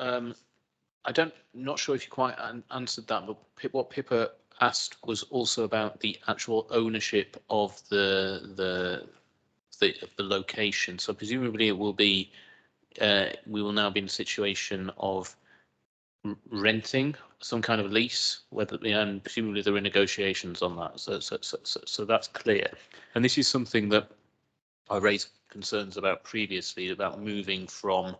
not sure if you quite answered that, but what Pippa asked was also about the actual ownership of the location. So presumably it will be we will now be in a situation of renting some kind of lease, and presumably there are negotiations on that. So that's clear. And this is something that I raised concerns about previously, about moving from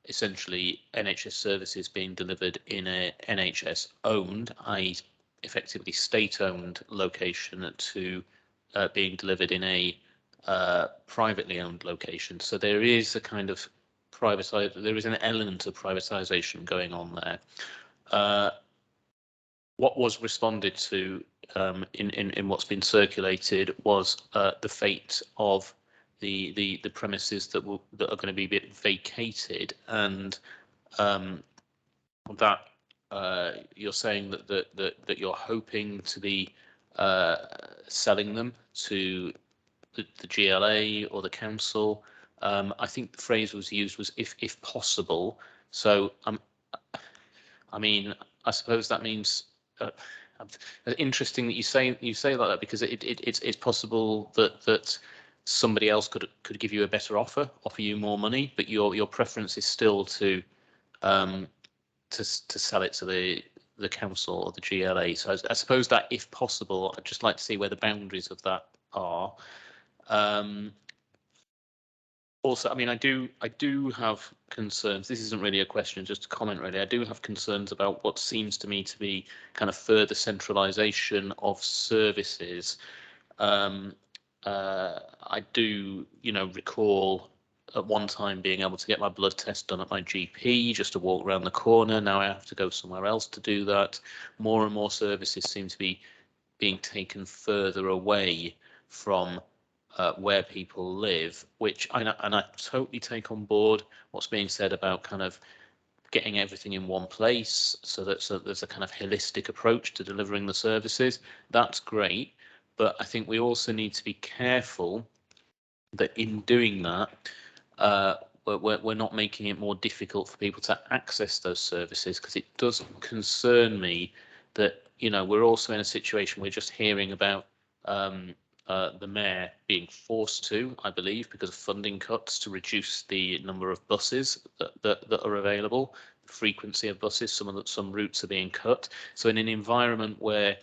essentially NHS services being delivered in a NHS owned, i.e. effectively state owned location, to being delivered in a privately owned location. So there is a kind of there is an element of privatisation going on there. What was responded to in what's been circulated was the fate of the premises that are going to be vacated, and that you're saying that you're hoping to be selling them to the GLA or the council. I think the phrase was used was if possible. So I mean, I suppose that means interesting that you say like that, because it's possible that somebody else could give you a better offer you more money, but your preference is still to sell it to the council or the GLA. So I suppose that if possible, I'd just like to see where the boundaries of that are. Also, I mean, I do have concerns. This isn't really a question, just a comment really. I do have concerns about what seems to me to be kind of further centralisation of services. I do, recall at one time being able to get my blood test done at my GP just to walk around the corner. Now I have to go somewhere else to do that. More and more services seem to be being taken further away from where people live, which I totally take on board what's being said about kind of getting everything in one place, so there's a kind of holistic approach to delivering the services. That's great, but I think we also need to be careful that in doing that, we're not making it more difficult for people to access those services, because it does concern me that we're also in a situation we're just hearing about the mayor being forced to, I believe, because of funding cuts, to reduce the number of buses that are available, the frequency of buses. Some routes are being cut. So in an environment where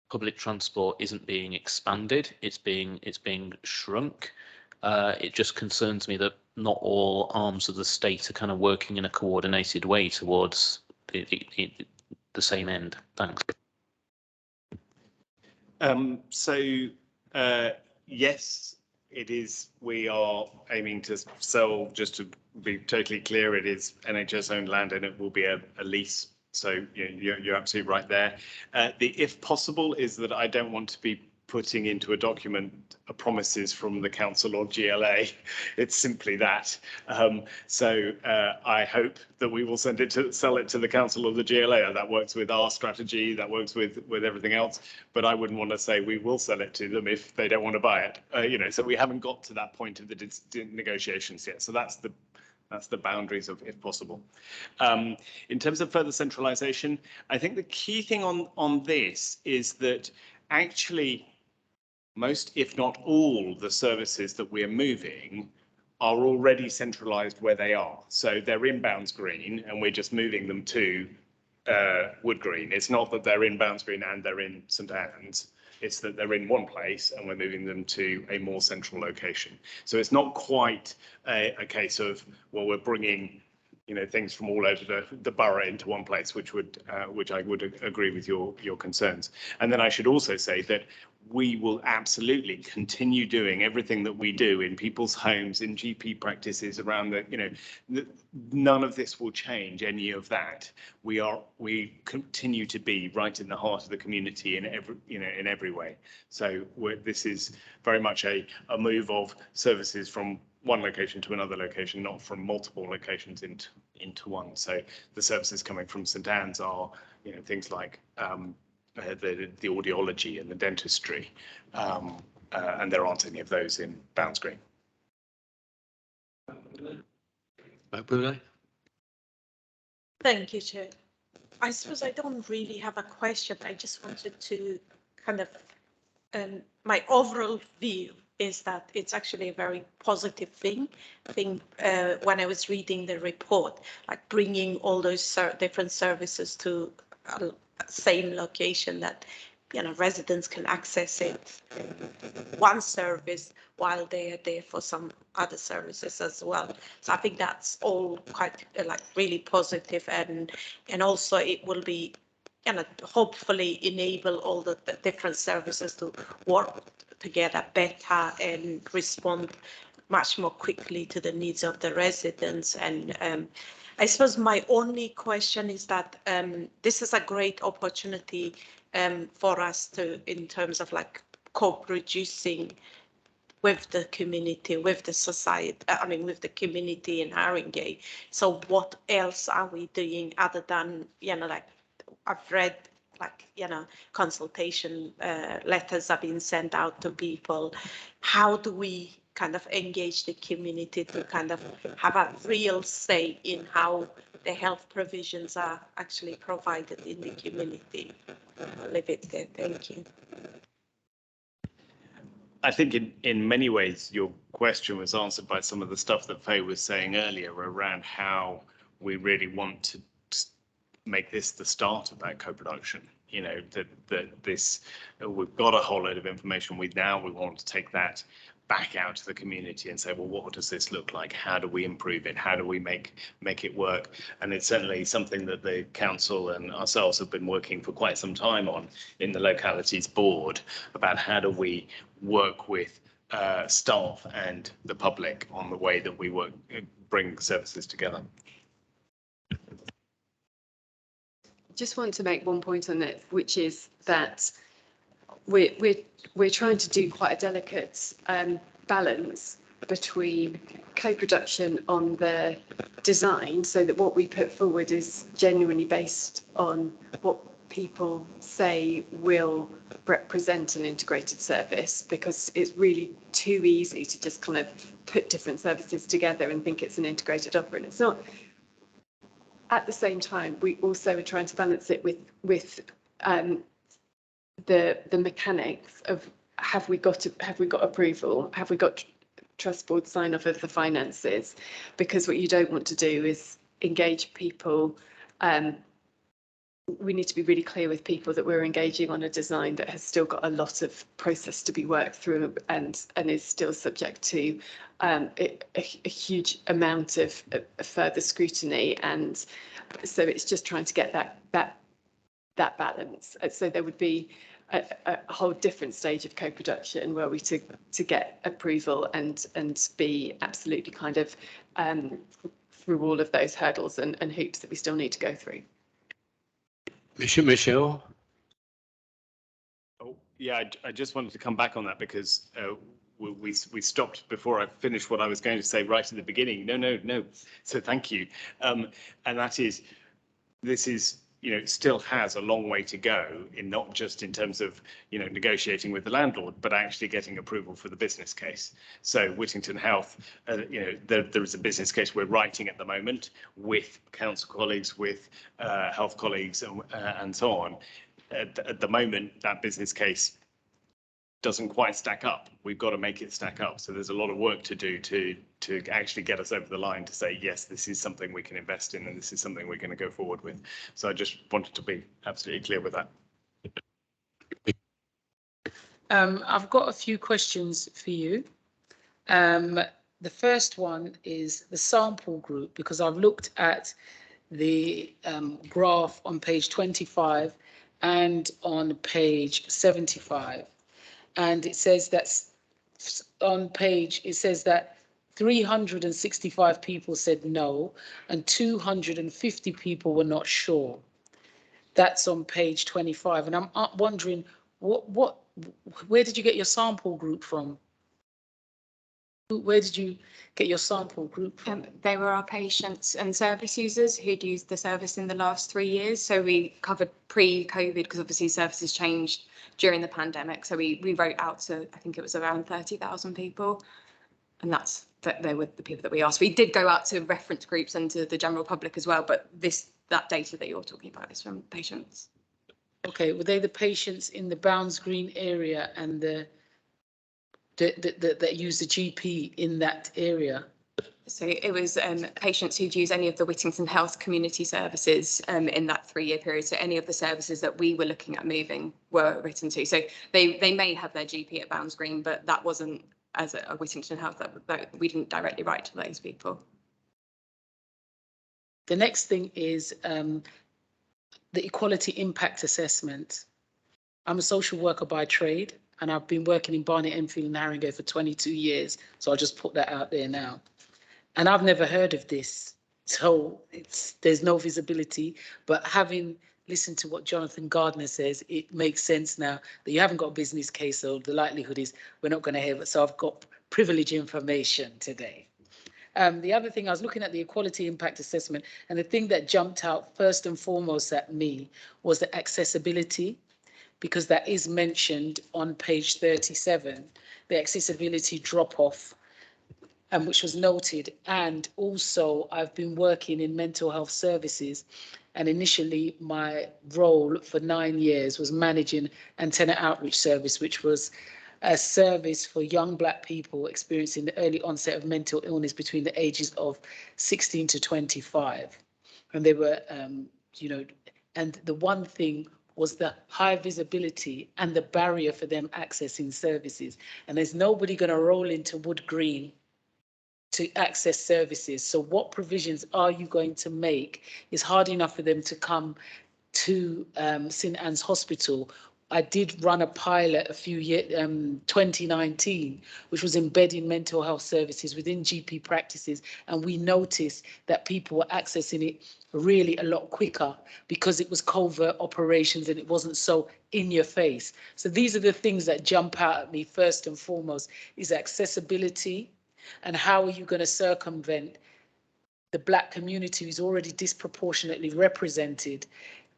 public transport isn't being expanded, it's being shrunk. It just concerns me that not all arms of the state are kind of working in a coordinated way towards the same end. Thanks. Yes, it is. We are aiming to sell, just to be totally clear, it is NHS owned land and it will be a lease. So you're absolutely right there. The if possible is that I don't want to be putting into a document promises from the council or GLA. It's simply that. So I hope that we will sell it to the council or the GLA. That works with our strategy, that works with everything else. But I wouldn't want to say we will sell it to them if they don't want to buy it. So we haven't got to that point of the negotiations yet. So that's the boundaries of, if possible. In terms of further centralisation, I think the key thing on this is that actually most, if not all, the services that we're moving are already centralised where they are. So they're in Bounds Green and we're just moving them to Wood Green. It's not that they're in Bounds Green and they're in St Anne's. It's that they're in one place and we're moving them to a more central location. So it's not quite a case of, well, we're bringing things from all over the borough into one place, which I would agree with your concerns. And then I should also say that we will absolutely continue doing everything that we do in people's homes, in GP practices around none of this will change any of that. We continue to be right in the heart of the community in every way. So this is very much a move of services from one location to another location, not from multiple locations into one. So the services coming from St Anne's are things like the audiology and the dentistry, and there aren't any of those in Bounds Green. Thank you, Chair. I suppose I don't really have a question. I just wanted to kind of, my overall view is that it's actually a very positive thing. I think when I was reading the report, like bringing all those different services to same location that residents can access it, one service while they are there for some other services as well. So I think that's all quite really positive, and also it will be hopefully enable all the different services to work together better and respond much more quickly to the needs of the residents. And I suppose my only question is that this is a great opportunity for us to, in terms of co-producing with the community, with the society, with the community in Haringey. So what else are we doing other than, I've read consultation letters have been sent out to people. How do we kind of engage the community to kind of have a real say in how the health provisions are actually provided in the community? I'll leave it there. Thank you. I think in many ways your question was answered by some of the stuff that Faye was saying earlier around how we really want to make this the start of that co-production. That this, we've got a whole load of information. We want to take that back out to the community and say, well, what does this look like? How do we improve it? How do we make it work? And it's certainly something that the council and ourselves have been working for quite some time on in the localities board, about how do we work with staff and the public on the way that we bring services together. Just want to make one point on it, which is that we're trying to do quite a delicate balance between co-production on the design, so that what we put forward is genuinely based on what people say will represent an integrated service, because it's really too easy to just kind of put different services together and think it's an integrated offer, and it's not. At the same time, we also are trying to balance it with the mechanics of have we got approval, have we got trust board sign off of the finances, because what you don't want to do is engage people. We need to be really clear with people that we're engaging on a design that has still got a lot of process to be worked through and is still subject to a huge amount of further scrutiny, and so it's just trying to get that balance. So there would be a whole different stage of co-production where we to get approval and be absolutely kind of through all of those hurdles and hoops that we still need to go through. Michelle. Oh, Yeah, I just wanted to come back on that because we stopped before I finished what I was going to say right at the beginning. No. So thank you. And that is, this is, still has a long way to go in not just in terms of, negotiating with the landlord, but actually getting approval for the business case. So Whittington Health, there is a business case we're writing at the moment with council colleagues, with health colleagues and so on. At the moment, that business case doesn't quite stack up. We've got to make it stack up. So there's a lot of work to do to actually get us over the line to say, yes, this is something we can invest in and this is something we're going to go forward with. So I just wanted to be absolutely clear with that. I've got a few questions for you. The first one is the sample group, because I've looked at the graph on page 25 and on page 75. And it says that on page, it says that 365 people said no and 250 people were not sure. That's on page 25. And I'm wondering, where did you get your sample group from? Where did you get your sample group from? They were our patients and service users who'd used the service in the last 3 years. So we covered pre-COVID because obviously services changed during the pandemic. So we wrote out to, I think it was around 30,000 people. And they were the people that we asked. We did go out to reference groups and to the general public as well, but that data that you're talking about is from patients. Okay, were they the patients in the Bounds Green area and that use the GP in that area? So it was patients who'd use any of the Whittington Health community services in that 3-year period. So any of the services that we were looking at moving were written to. So they may have their GP at Bounds Green, but that wasn't as a Whittington Health, that we didn't directly write to those people. The next thing is the equality impact assessment. I'm a social worker by trade, and I've been working in Barnet, Enfield and Haringey for 22 years. So I'll just put that out there now. And I've never heard of this. So there's no visibility, but having listened to what Jonathan Gardner says, it makes sense now that you haven't got a business case. So the likelihood is we're not going to have it. So I've got privileged information today. The other thing, I was looking at the equality impact assessment, and the thing that jumped out first and foremost at me was the accessibility, because that is mentioned on page 37, the accessibility drop-off, which was noted. And also I've been working in mental health services, and initially my role for 9 years was managing Antenna Outreach Service, which was a service for young Black people experiencing the early onset of mental illness between the ages of 16 to 25. And they were, and the one thing was the high visibility and the barrier for them accessing services. And there's nobody going to roll into Wood Green to access services. So what provisions are you going to make? It's hard enough for them to come to St Anne's Hospital. I did run a pilot a few years, 2019, which was embedding mental health services within GP practices. And we noticed that people were accessing it really a lot quicker because it was covert operations and it wasn't so in your face. So these are the things that jump out at me first and foremost, is accessibility, and how are you going to circumvent the Black community who's already disproportionately represented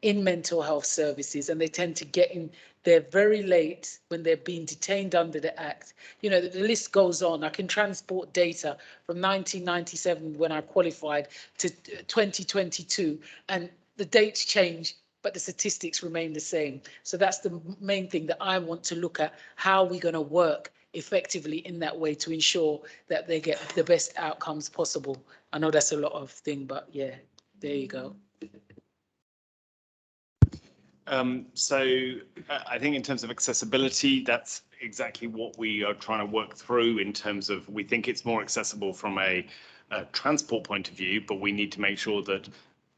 in mental health services, and they tend to get in there very late when they're being detained under the Act. You know, the list goes on. I can transport data from 1997 when I qualified to 2022, and the dates change, but the statistics remain the same. So that's the main thing that I want to look at. How are we going to work effectively in that way to ensure that they get the best outcomes possible? I know that's a lot of thing, but yeah, there you go. So I think in terms of accessibility, that's exactly what we are trying to work through in terms of, we think it's more accessible from a transport point of view, but we need to make sure that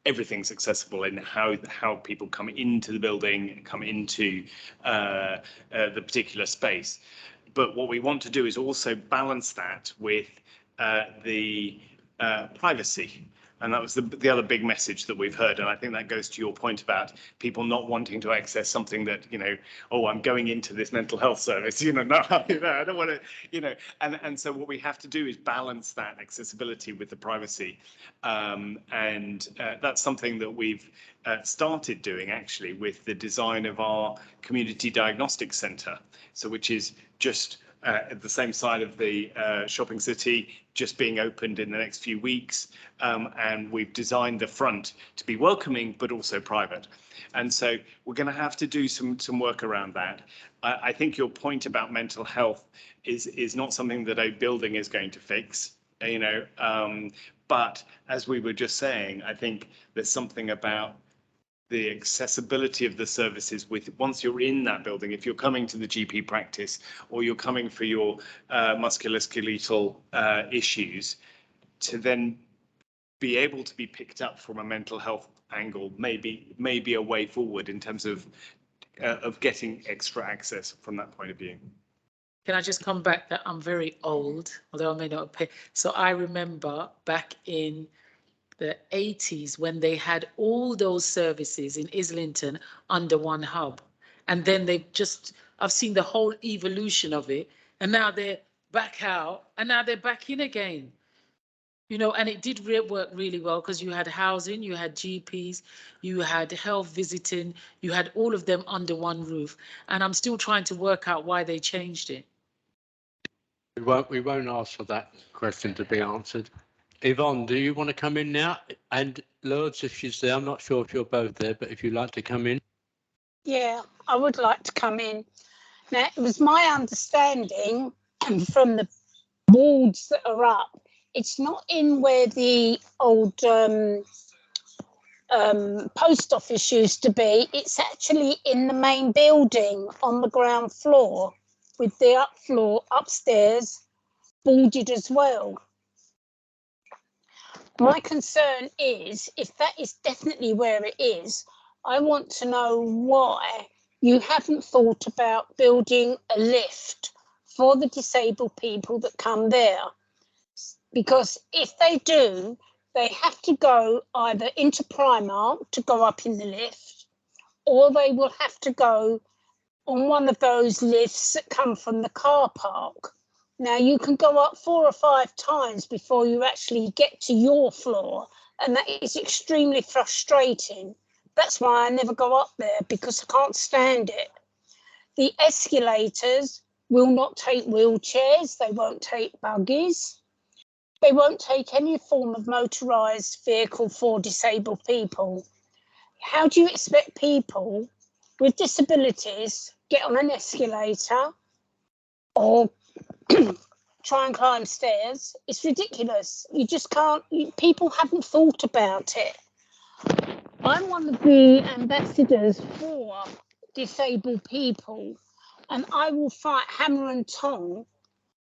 everything's accessible in how people come into the building, come into the particular space. But what we want to do is also balance that with the privacy. And that was the other big message that we've heard. And I think that goes to your point about people not wanting to access something that, you know, oh, I'm going into this mental health service, you know, no, you know, I don't want to, you know, and so what we have to do is balance that accessibility with the privacy. That's something that we've started doing actually with the design of our community diagnostic centre. So which is just at the same side of the shopping city, just being opened in the next few weeks. And we've designed the front to be welcoming, but also private. And so we're going to have to do some work around that. I think your point about mental health is not something that a building is going to fix, you know, but as we were just saying, I think there's something about the accessibility of the services with once you're in that building, if you're coming to the GP practice or you're coming for your musculoskeletal issues, to then be able to be picked up from a mental health angle may be a way forward in terms of getting extra access from that point of view. Can I just come back that I'm very old, although I may not appear. So I remember back in the 80s when they had all those services in Islington under one hub. And then I've seen the whole evolution of it. And now they're back out and now they're back in again. You know, and it did work really well because you had housing, you had GPs, you had health visiting, you had all of them under one roof. And I'm still trying to work out why they changed it. We won't ask for that question to be answered. Yvonne, do you want to come in now? And Lourdes, if she's there, I'm not sure if you're both there, but if you'd like to come in. Yeah, I would like to come in. Now, it was my understanding from the wards that are up, it's not in where the old post office used to be. It's actually in the main building on the ground floor with the upstairs boarded as well. My concern is, if that is definitely where it is, I want to know why you haven't thought about building a lift for the disabled people that come there. Because if they do, they have to go either into Primark to go up in the lift, or they will have to go on one of those lifts that come from the car park. Now, you can go up 4 or 5 times before you actually get to your floor, and that is extremely frustrating. That's why I never go up there, because I can't stand it. The escalators will not take wheelchairs, they won't take buggies, they won't take any form of motorised vehicle for disabled people. How do you expect people with disabilities get on an escalator or try and climb stairs? It's ridiculous. You just can't, people haven't thought about it. I'm one of the ambassadors for disabled people, and I will fight hammer and tong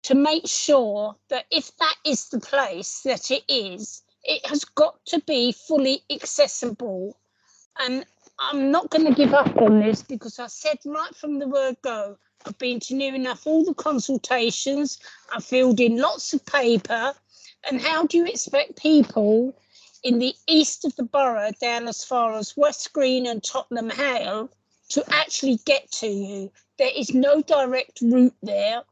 to make sure that if that is the place that it is, it has got to be fully accessible. And I'm not going to give up on this, because I said right from the word go, I've been to near enough all the consultations, I've filled in lots of paper, and how do you expect people in the east of the borough down as far as West Green and Tottenham Hale to actually get to you? There is no direct route there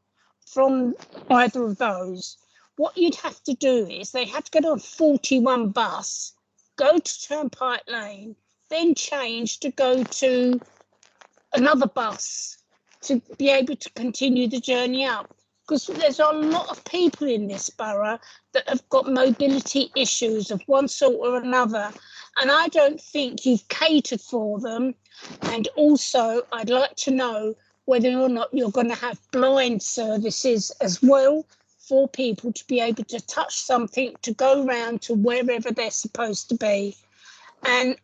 from either of those. What you'd have to do is they have to get on 41 bus, go to Turnpike Lane, then change to go to another bus to be able to continue the journey up. Because there's a lot of people in this borough that have got mobility issues of one sort or another, and I don't think you've catered for them. And also, I'd like to know whether or not you're going to have blind services as well, for people to be able to touch something to go round to wherever they're supposed to be. And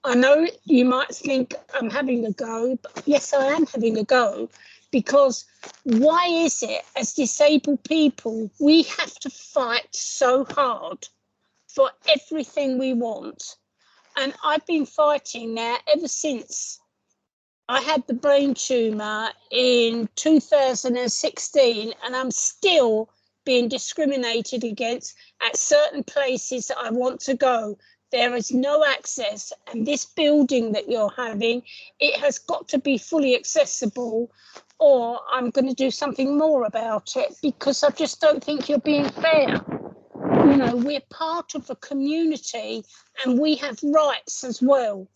I know you might think I'm having a go, but yes, I am having a go, because why is it as disabled people we have to fight so hard for everything we want? And I've been fighting now ever since I had the brain tumour in 2016, and I'm still being discriminated against at certain places that I want to go. There is no access, and this building that you're having, it has got to be fully accessible, or I'm going to do something more about it, because I just don't think you're being fair. You know, we're part of a community and we have rights as well.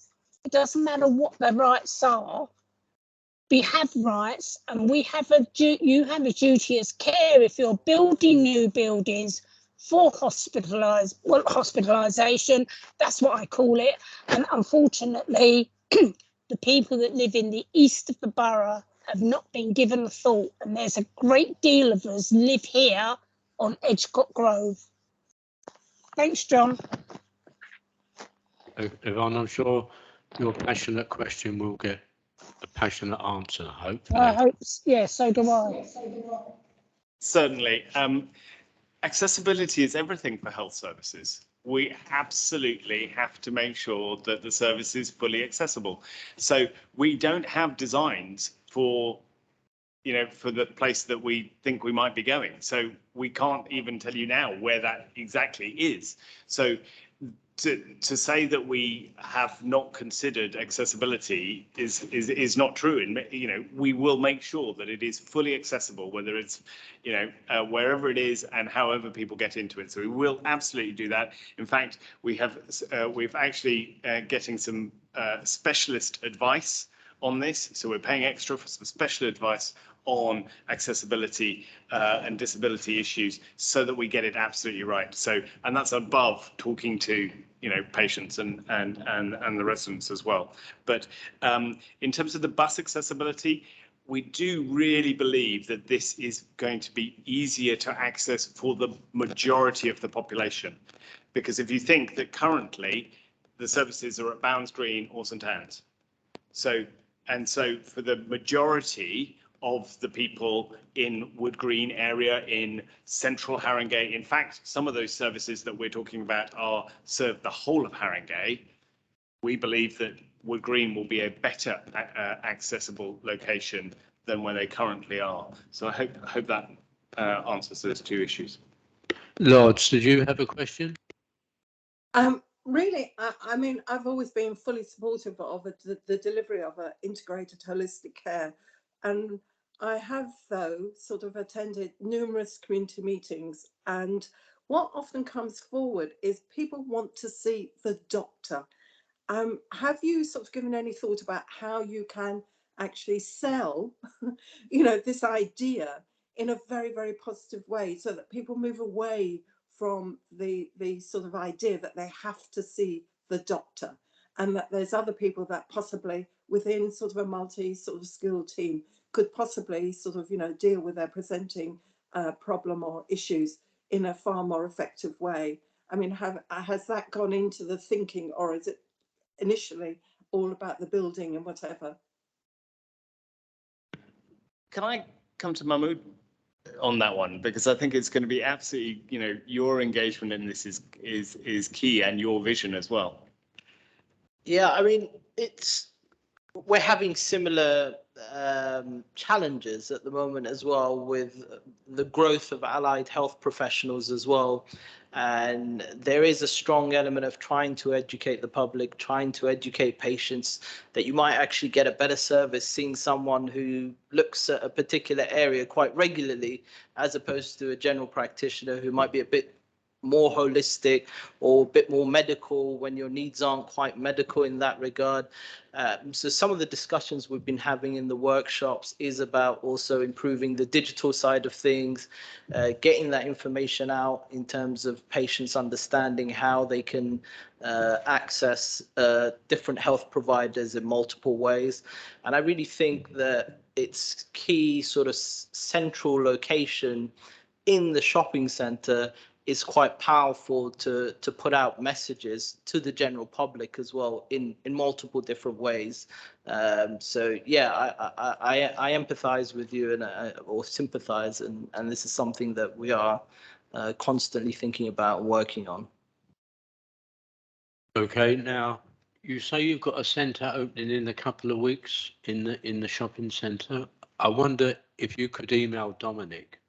It doesn't matter what the rights are. We have rights, and we have you have a duty as care if you're building new buildings for hospitalisation, that's what I call it. And unfortunately, the people that live in the east of the borough have not been given a thought, and there's a great deal of us live here on Edgecott Grove. Thanks, John. Yvonne, I'm sure your passionate question will get a passionate answer, hopefully. I hope, yeah, so do I. Certainly. Accessibility is everything for health services. We absolutely have to make sure that the service is fully accessible. So we don't have designs for, you know, for the place that we think we might be going. So we can't even tell you now where that exactly is. So to say that we have not considered accessibility is not true. And, you know, we will make sure that it is fully accessible, whether it's, you know, wherever it is and however people get into it. So we will absolutely do that. In fact, we've actually getting some specialist advice on this. So we're paying extra for some special advice on accessibility and disability issues so that we get it absolutely right. So, and that's above talking to, you know, patients and the residents as well. But in terms of the bus accessibility, we do really believe that this is going to be easier to access for the majority of the population. Because if you think that currently the services are at Bounds Green or St Anne's. So for the majority of the people in Wood Green area, in central Haringey, in fact, some of those services that we're talking about serve the whole of Haringey. We believe that Wood Green will be a better accessible location than where they currently are. So I hope that answers those two issues. Lords, did you have a question? Really, I mean, I've always been fully supportive of the delivery of integrated holistic care. And I have, though, sort of attended numerous community meetings. And what often comes forward is people want to see the doctor. Have you sort of given any thought about how you can actually sell, you know, this idea in a very, very positive way so that people move away from the sort of idea that they have to see the doctor, and that there's other people that possibly within sort of a multi sort of skilled team could possibly sort of, you know, deal with their presenting problem or issues in a far more effective way? I mean, has that gone into the thinking, or is it initially all about the building and whatever? Can I come to Mahmood on that one, because I think it's going to be absolutely, you know, your engagement in this is key, and your vision as well. Yeah, I mean, we're having similar challenges at the moment as well, with the growth of allied health professionals as well. And there is a strong element of trying to educate the public, trying to educate patients that you might actually get a better service seeing someone who looks at a particular area quite regularly, as opposed to a general practitioner who might be a bit more holistic or a bit more medical when your needs aren't quite medical in that regard. So some of the discussions we've been having in the workshops is about also improving the digital side of things, getting that information out in terms of patients understanding how they can access different health providers in multiple ways. And I really think that it's key sort of central location in the shopping centre is quite powerful to put out messages to the general public as well in multiple different ways. So yeah, I empathise with you and or sympathise, and this is something that we are constantly thinking about and working on. Okay, now you say you've got a centre opening in a couple of weeks in the shopping centre. I wonder if you could email Dominic.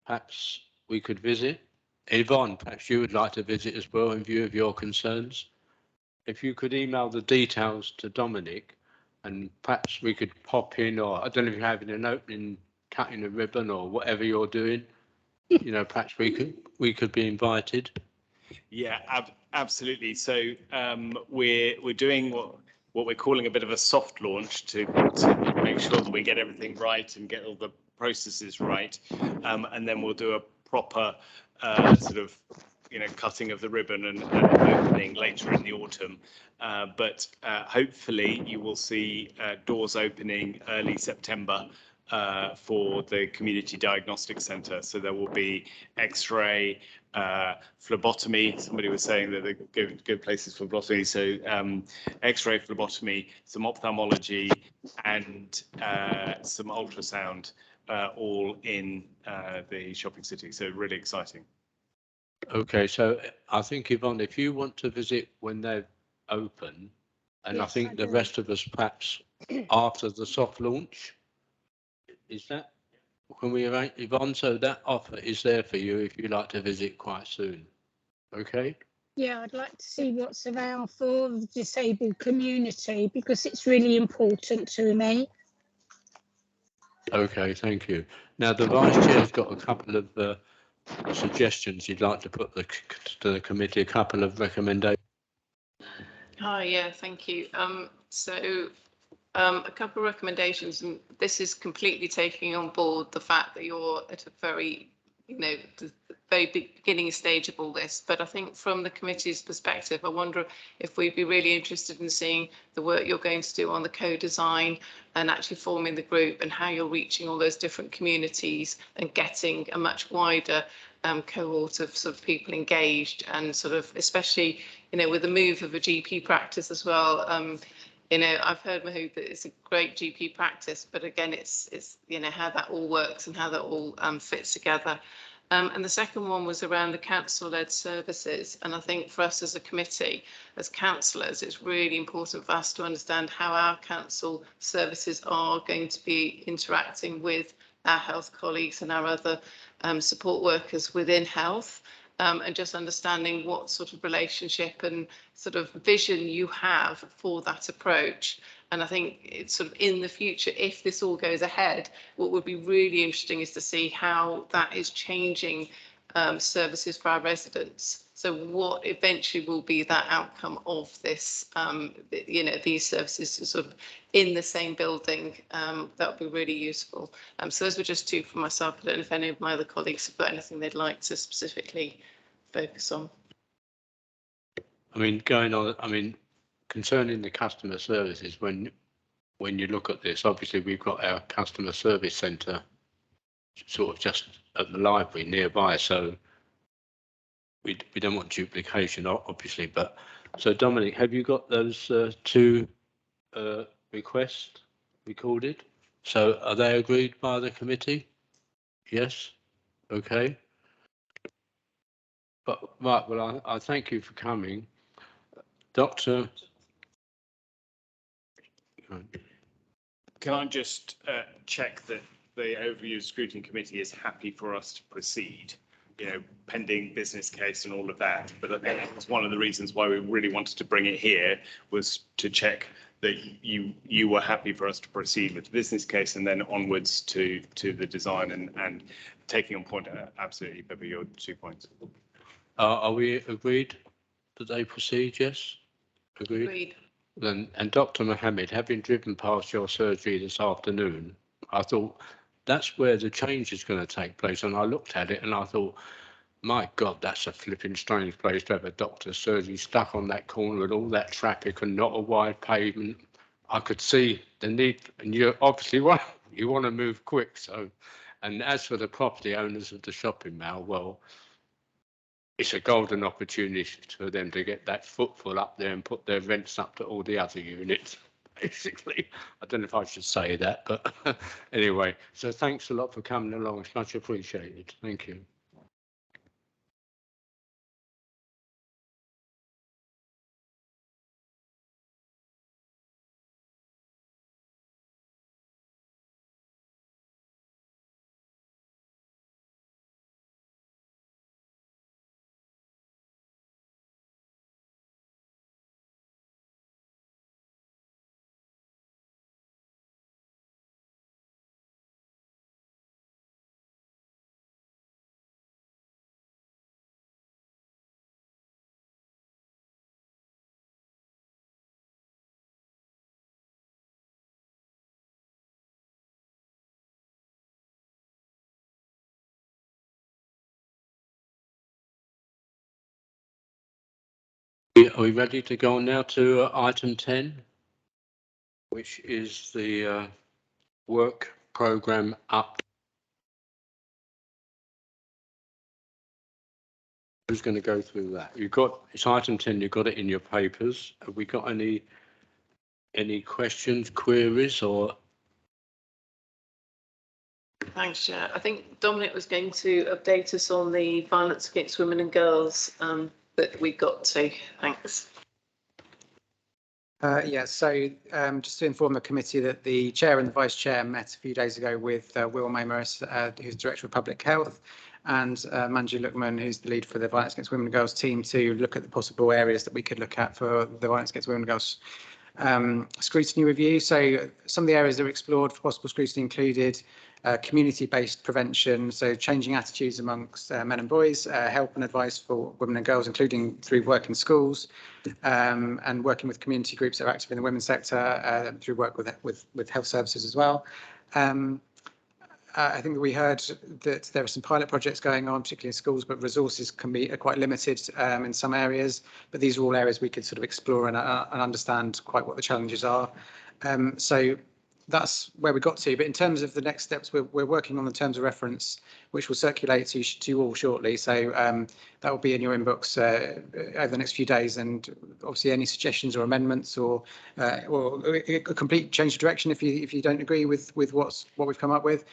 Perhaps we could visit? Yvonne, perhaps you would like to visit as well in view of your concerns. If you could email the details to Dominic, and perhaps we could pop in, or I don't know if you're having an opening, cutting a ribbon or whatever you're doing. You know, perhaps we could be invited. Yeah, absolutely. So we're doing what we're calling a bit of a soft launch to make sure that we get everything right and get all the processes right, and then we'll do a proper sort of cutting of the ribbon and opening later in the autumn. But hopefully you will see doors opening early September for the Community Diagnostic Centre. So there will be X-ray, phlebotomy. Somebody was saying that they're good places for phlebotomy. So X-ray, phlebotomy, some ophthalmology, and some ultrasound, all in the shopping city. So really exciting. Okay, so I think, Yvonne, if you want to visit when they're open, and Yes, I think I the do. rest of us perhaps after the soft launch, is that when we arrange, Yvonne? So that offer is there for you if you like to visit quite soon. Okay. Yeah, I'd like to see what's around for the disabled community because it's really important to me. Okay, thank you. Now the Vice Chair's got a couple of suggestions he'd like to put to the committee, a couple of recommendations. Hi, yeah, thank you. So a couple of recommendations, and this is completely taking on board the fact that you're at a very, the very beginning stage of all this. But I think from the committee's perspective, I wonder if we'd be really interested in seeing the work you're going to do on the co-design and actually forming the group and how you're reaching all those different communities and getting a much wider cohort of sort of people engaged, and sort of especially, with the move of a GP practice as well. I've heard, Mahood, that it's a great GP practice, but again, it's how that all works and how that all fits together. And the second one was around the council-led services. And I think for us as a committee, as councillors, it's really important for us to understand how our council services are going to be interacting with our health colleagues and our other support workers within health. And just understanding what sort of relationship and sort of vision you have for that approach. And I think it's sort of in the future, if this all goes ahead, what would be really interesting is to see how that is changing services for our residents. So what eventually will be that outcome of this, these services sort of in the same building, that would be really useful. So those were just two for myself. I don't know if any of my other colleagues have got anything they'd like to specifically focus on. Concerning the customer services, when you look at this, obviously we've got our customer service centre sort of just at the library nearby, so we don't want duplication, obviously. But so Dominic, have you got those two requests recorded? So are they agreed by the committee? Yes. Okay. But right, well, I thank you for coming, Doctor. Can I just check that the overview scrutiny committee is happy for us to proceed, pending business case and all of that? But I think that's one of the reasons why we really wanted to bring it here, was to check that you were happy for us to proceed with the business case and then onwards to the design and taking on point absolutely, Pippa, your 2 points. Are we agreed that they proceed? Yes. Agreed. Then, and Dr. Mohammed, having driven past your surgery this afternoon, I thought that's where the change is going to take place. And I looked at it and I thought, my God, that's a flipping strange place to have a doctor's surgery stuck on that corner with all that traffic and not a wide pavement. I could see the need, and you obviously want to move quick. So, and as for the property owners of the shopping mall, well, it's a golden opportunity for them to get that footfall up there and put their rents up to all the other units, basically. I don't know if I should say that, but anyway, so thanks a lot for coming along. It's much appreciated. Thank you. Are we ready to go on now to item 10, which is the work programme up? Who's going to go through that? It's item 10, you've got it in your papers. Have we got any questions, queries, or? Thanks, Chair. I think Dominic was going to update us on the violence against women and girls that we got to. Thanks. Yeah, so just to inform the committee that the chair and the vice chair met a few days ago with Will Mameris, who's Director of Public Health, and Manju Lukman, who's the lead for the Violence Against Women and Girls team, to look at the possible areas that we could look at for the Violence Against Women and Girls scrutiny review. So some of the areas that were explored for possible scrutiny included community-based prevention, so changing attitudes amongst men and boys, help and advice for women and girls, including through work in schools, and working with community groups that are active in the women's sector through work with health services as well. I think that we heard that there are some pilot projects going on, particularly in schools, but resources can be quite limited in some areas. But these are all areas we could sort of explore and understand quite what the challenges are. So that's where we got to. But in terms of the next steps, we're working on the terms of reference, which will circulate to you all shortly. So that will be in your inbox over the next few days. And obviously, any suggestions or amendments or a complete change of direction if you don't agree with what we've come up with,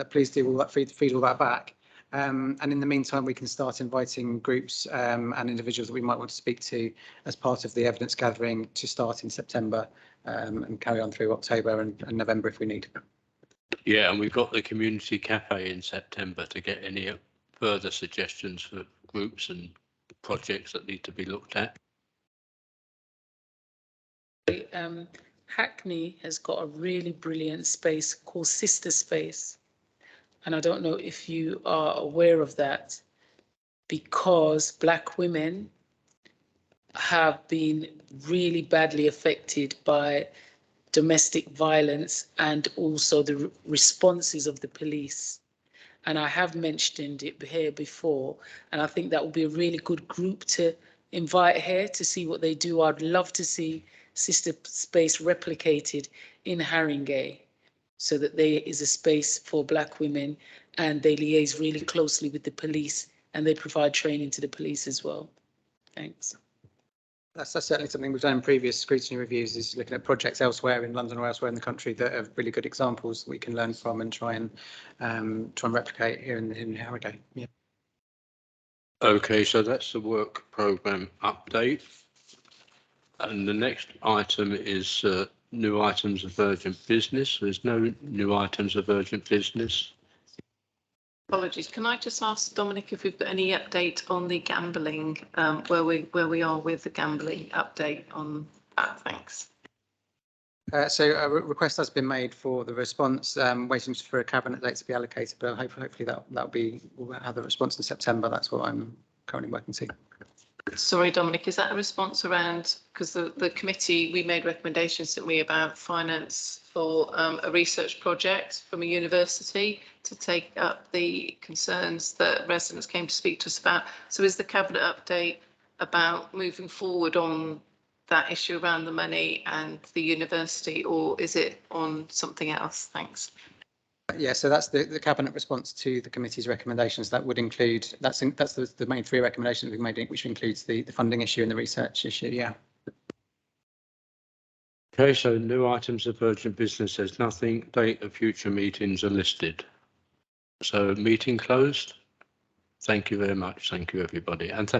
please do all that, feed all that back. And in the meantime, we can start inviting groups and individuals that we might want to speak to as part of the evidence gathering to start in September and carry on through October and November if we need. Yeah, and we've got the community cafe in September to get any further suggestions for groups and projects that need to be looked at. Hackney has got a really brilliant space called Sister Space. And I don't know if you are aware of that, because Black women have been really badly affected by domestic violence and also the responses of the police. And I have mentioned it here before, and I think that would be a really good group to invite here to see what they do. I'd love to see Sister Space replicated in Haringey, so that there is a space for Black women and they liaise really closely with the police and they provide training to the police as well. Thanks. That's certainly something we've done in previous scrutiny reviews, is looking at projects elsewhere in London or elsewhere in the country that are really good examples that we can learn from and try and replicate here in Haringey. Yeah. Okay, so that's the work programme update. And the next item is new items of urgent business. There's no new items of urgent business. Apologies. Can I just ask Dominic if we've got any update on the gambling, where we are with the gambling update on that? Thanks. So a request has been made for the response, waiting for a cabinet date to be allocated, but hopefully we'll have the response in September. That's what I'm currently working to. Sorry, Dominic, is that a response around, because the committee, we made recommendations, didn't we, about finance for a research project from a university to take up the concerns that residents came to speak to us about. So is the cabinet update about moving forward on that issue around the money and the university, or is it on something else? Thanks. Yeah, so that's the cabinet response to the committee's recommendations. That would include, that's the main three recommendations we've made, which includes the funding issue and the research issue. Yeah. Okay, so new items of urgent business. There's nothing. Date of future meetings are listed. So meeting closed. Thank you very much. Thank you, everybody. And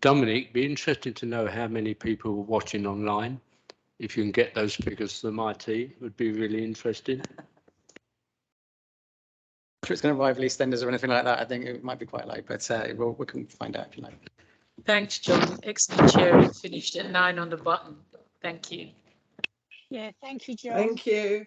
Dominic, be interested to know how many people were watching online. If you can get those figures to the IT, would be really interesting. Sure, it's going to rival EastEnders or anything like that. I think it might be quite low, but we can find out if you like. Thanks, John. Excellent chairing. Finished at 9 on the button. Thank you. Yeah, thank you, John. Thank you.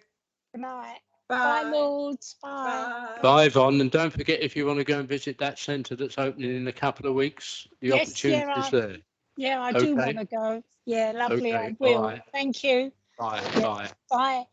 Good night. Bye. Bye, Lords. Bye. Bye, Yvonne. And don't forget, if you want to go and visit that centre that's opening in a couple of weeks, the opportunity is there. Yeah, I do want to go. Yeah, lovely. Okay, I will. bye. Thank you. Bye. Yeah. Bye. Bye.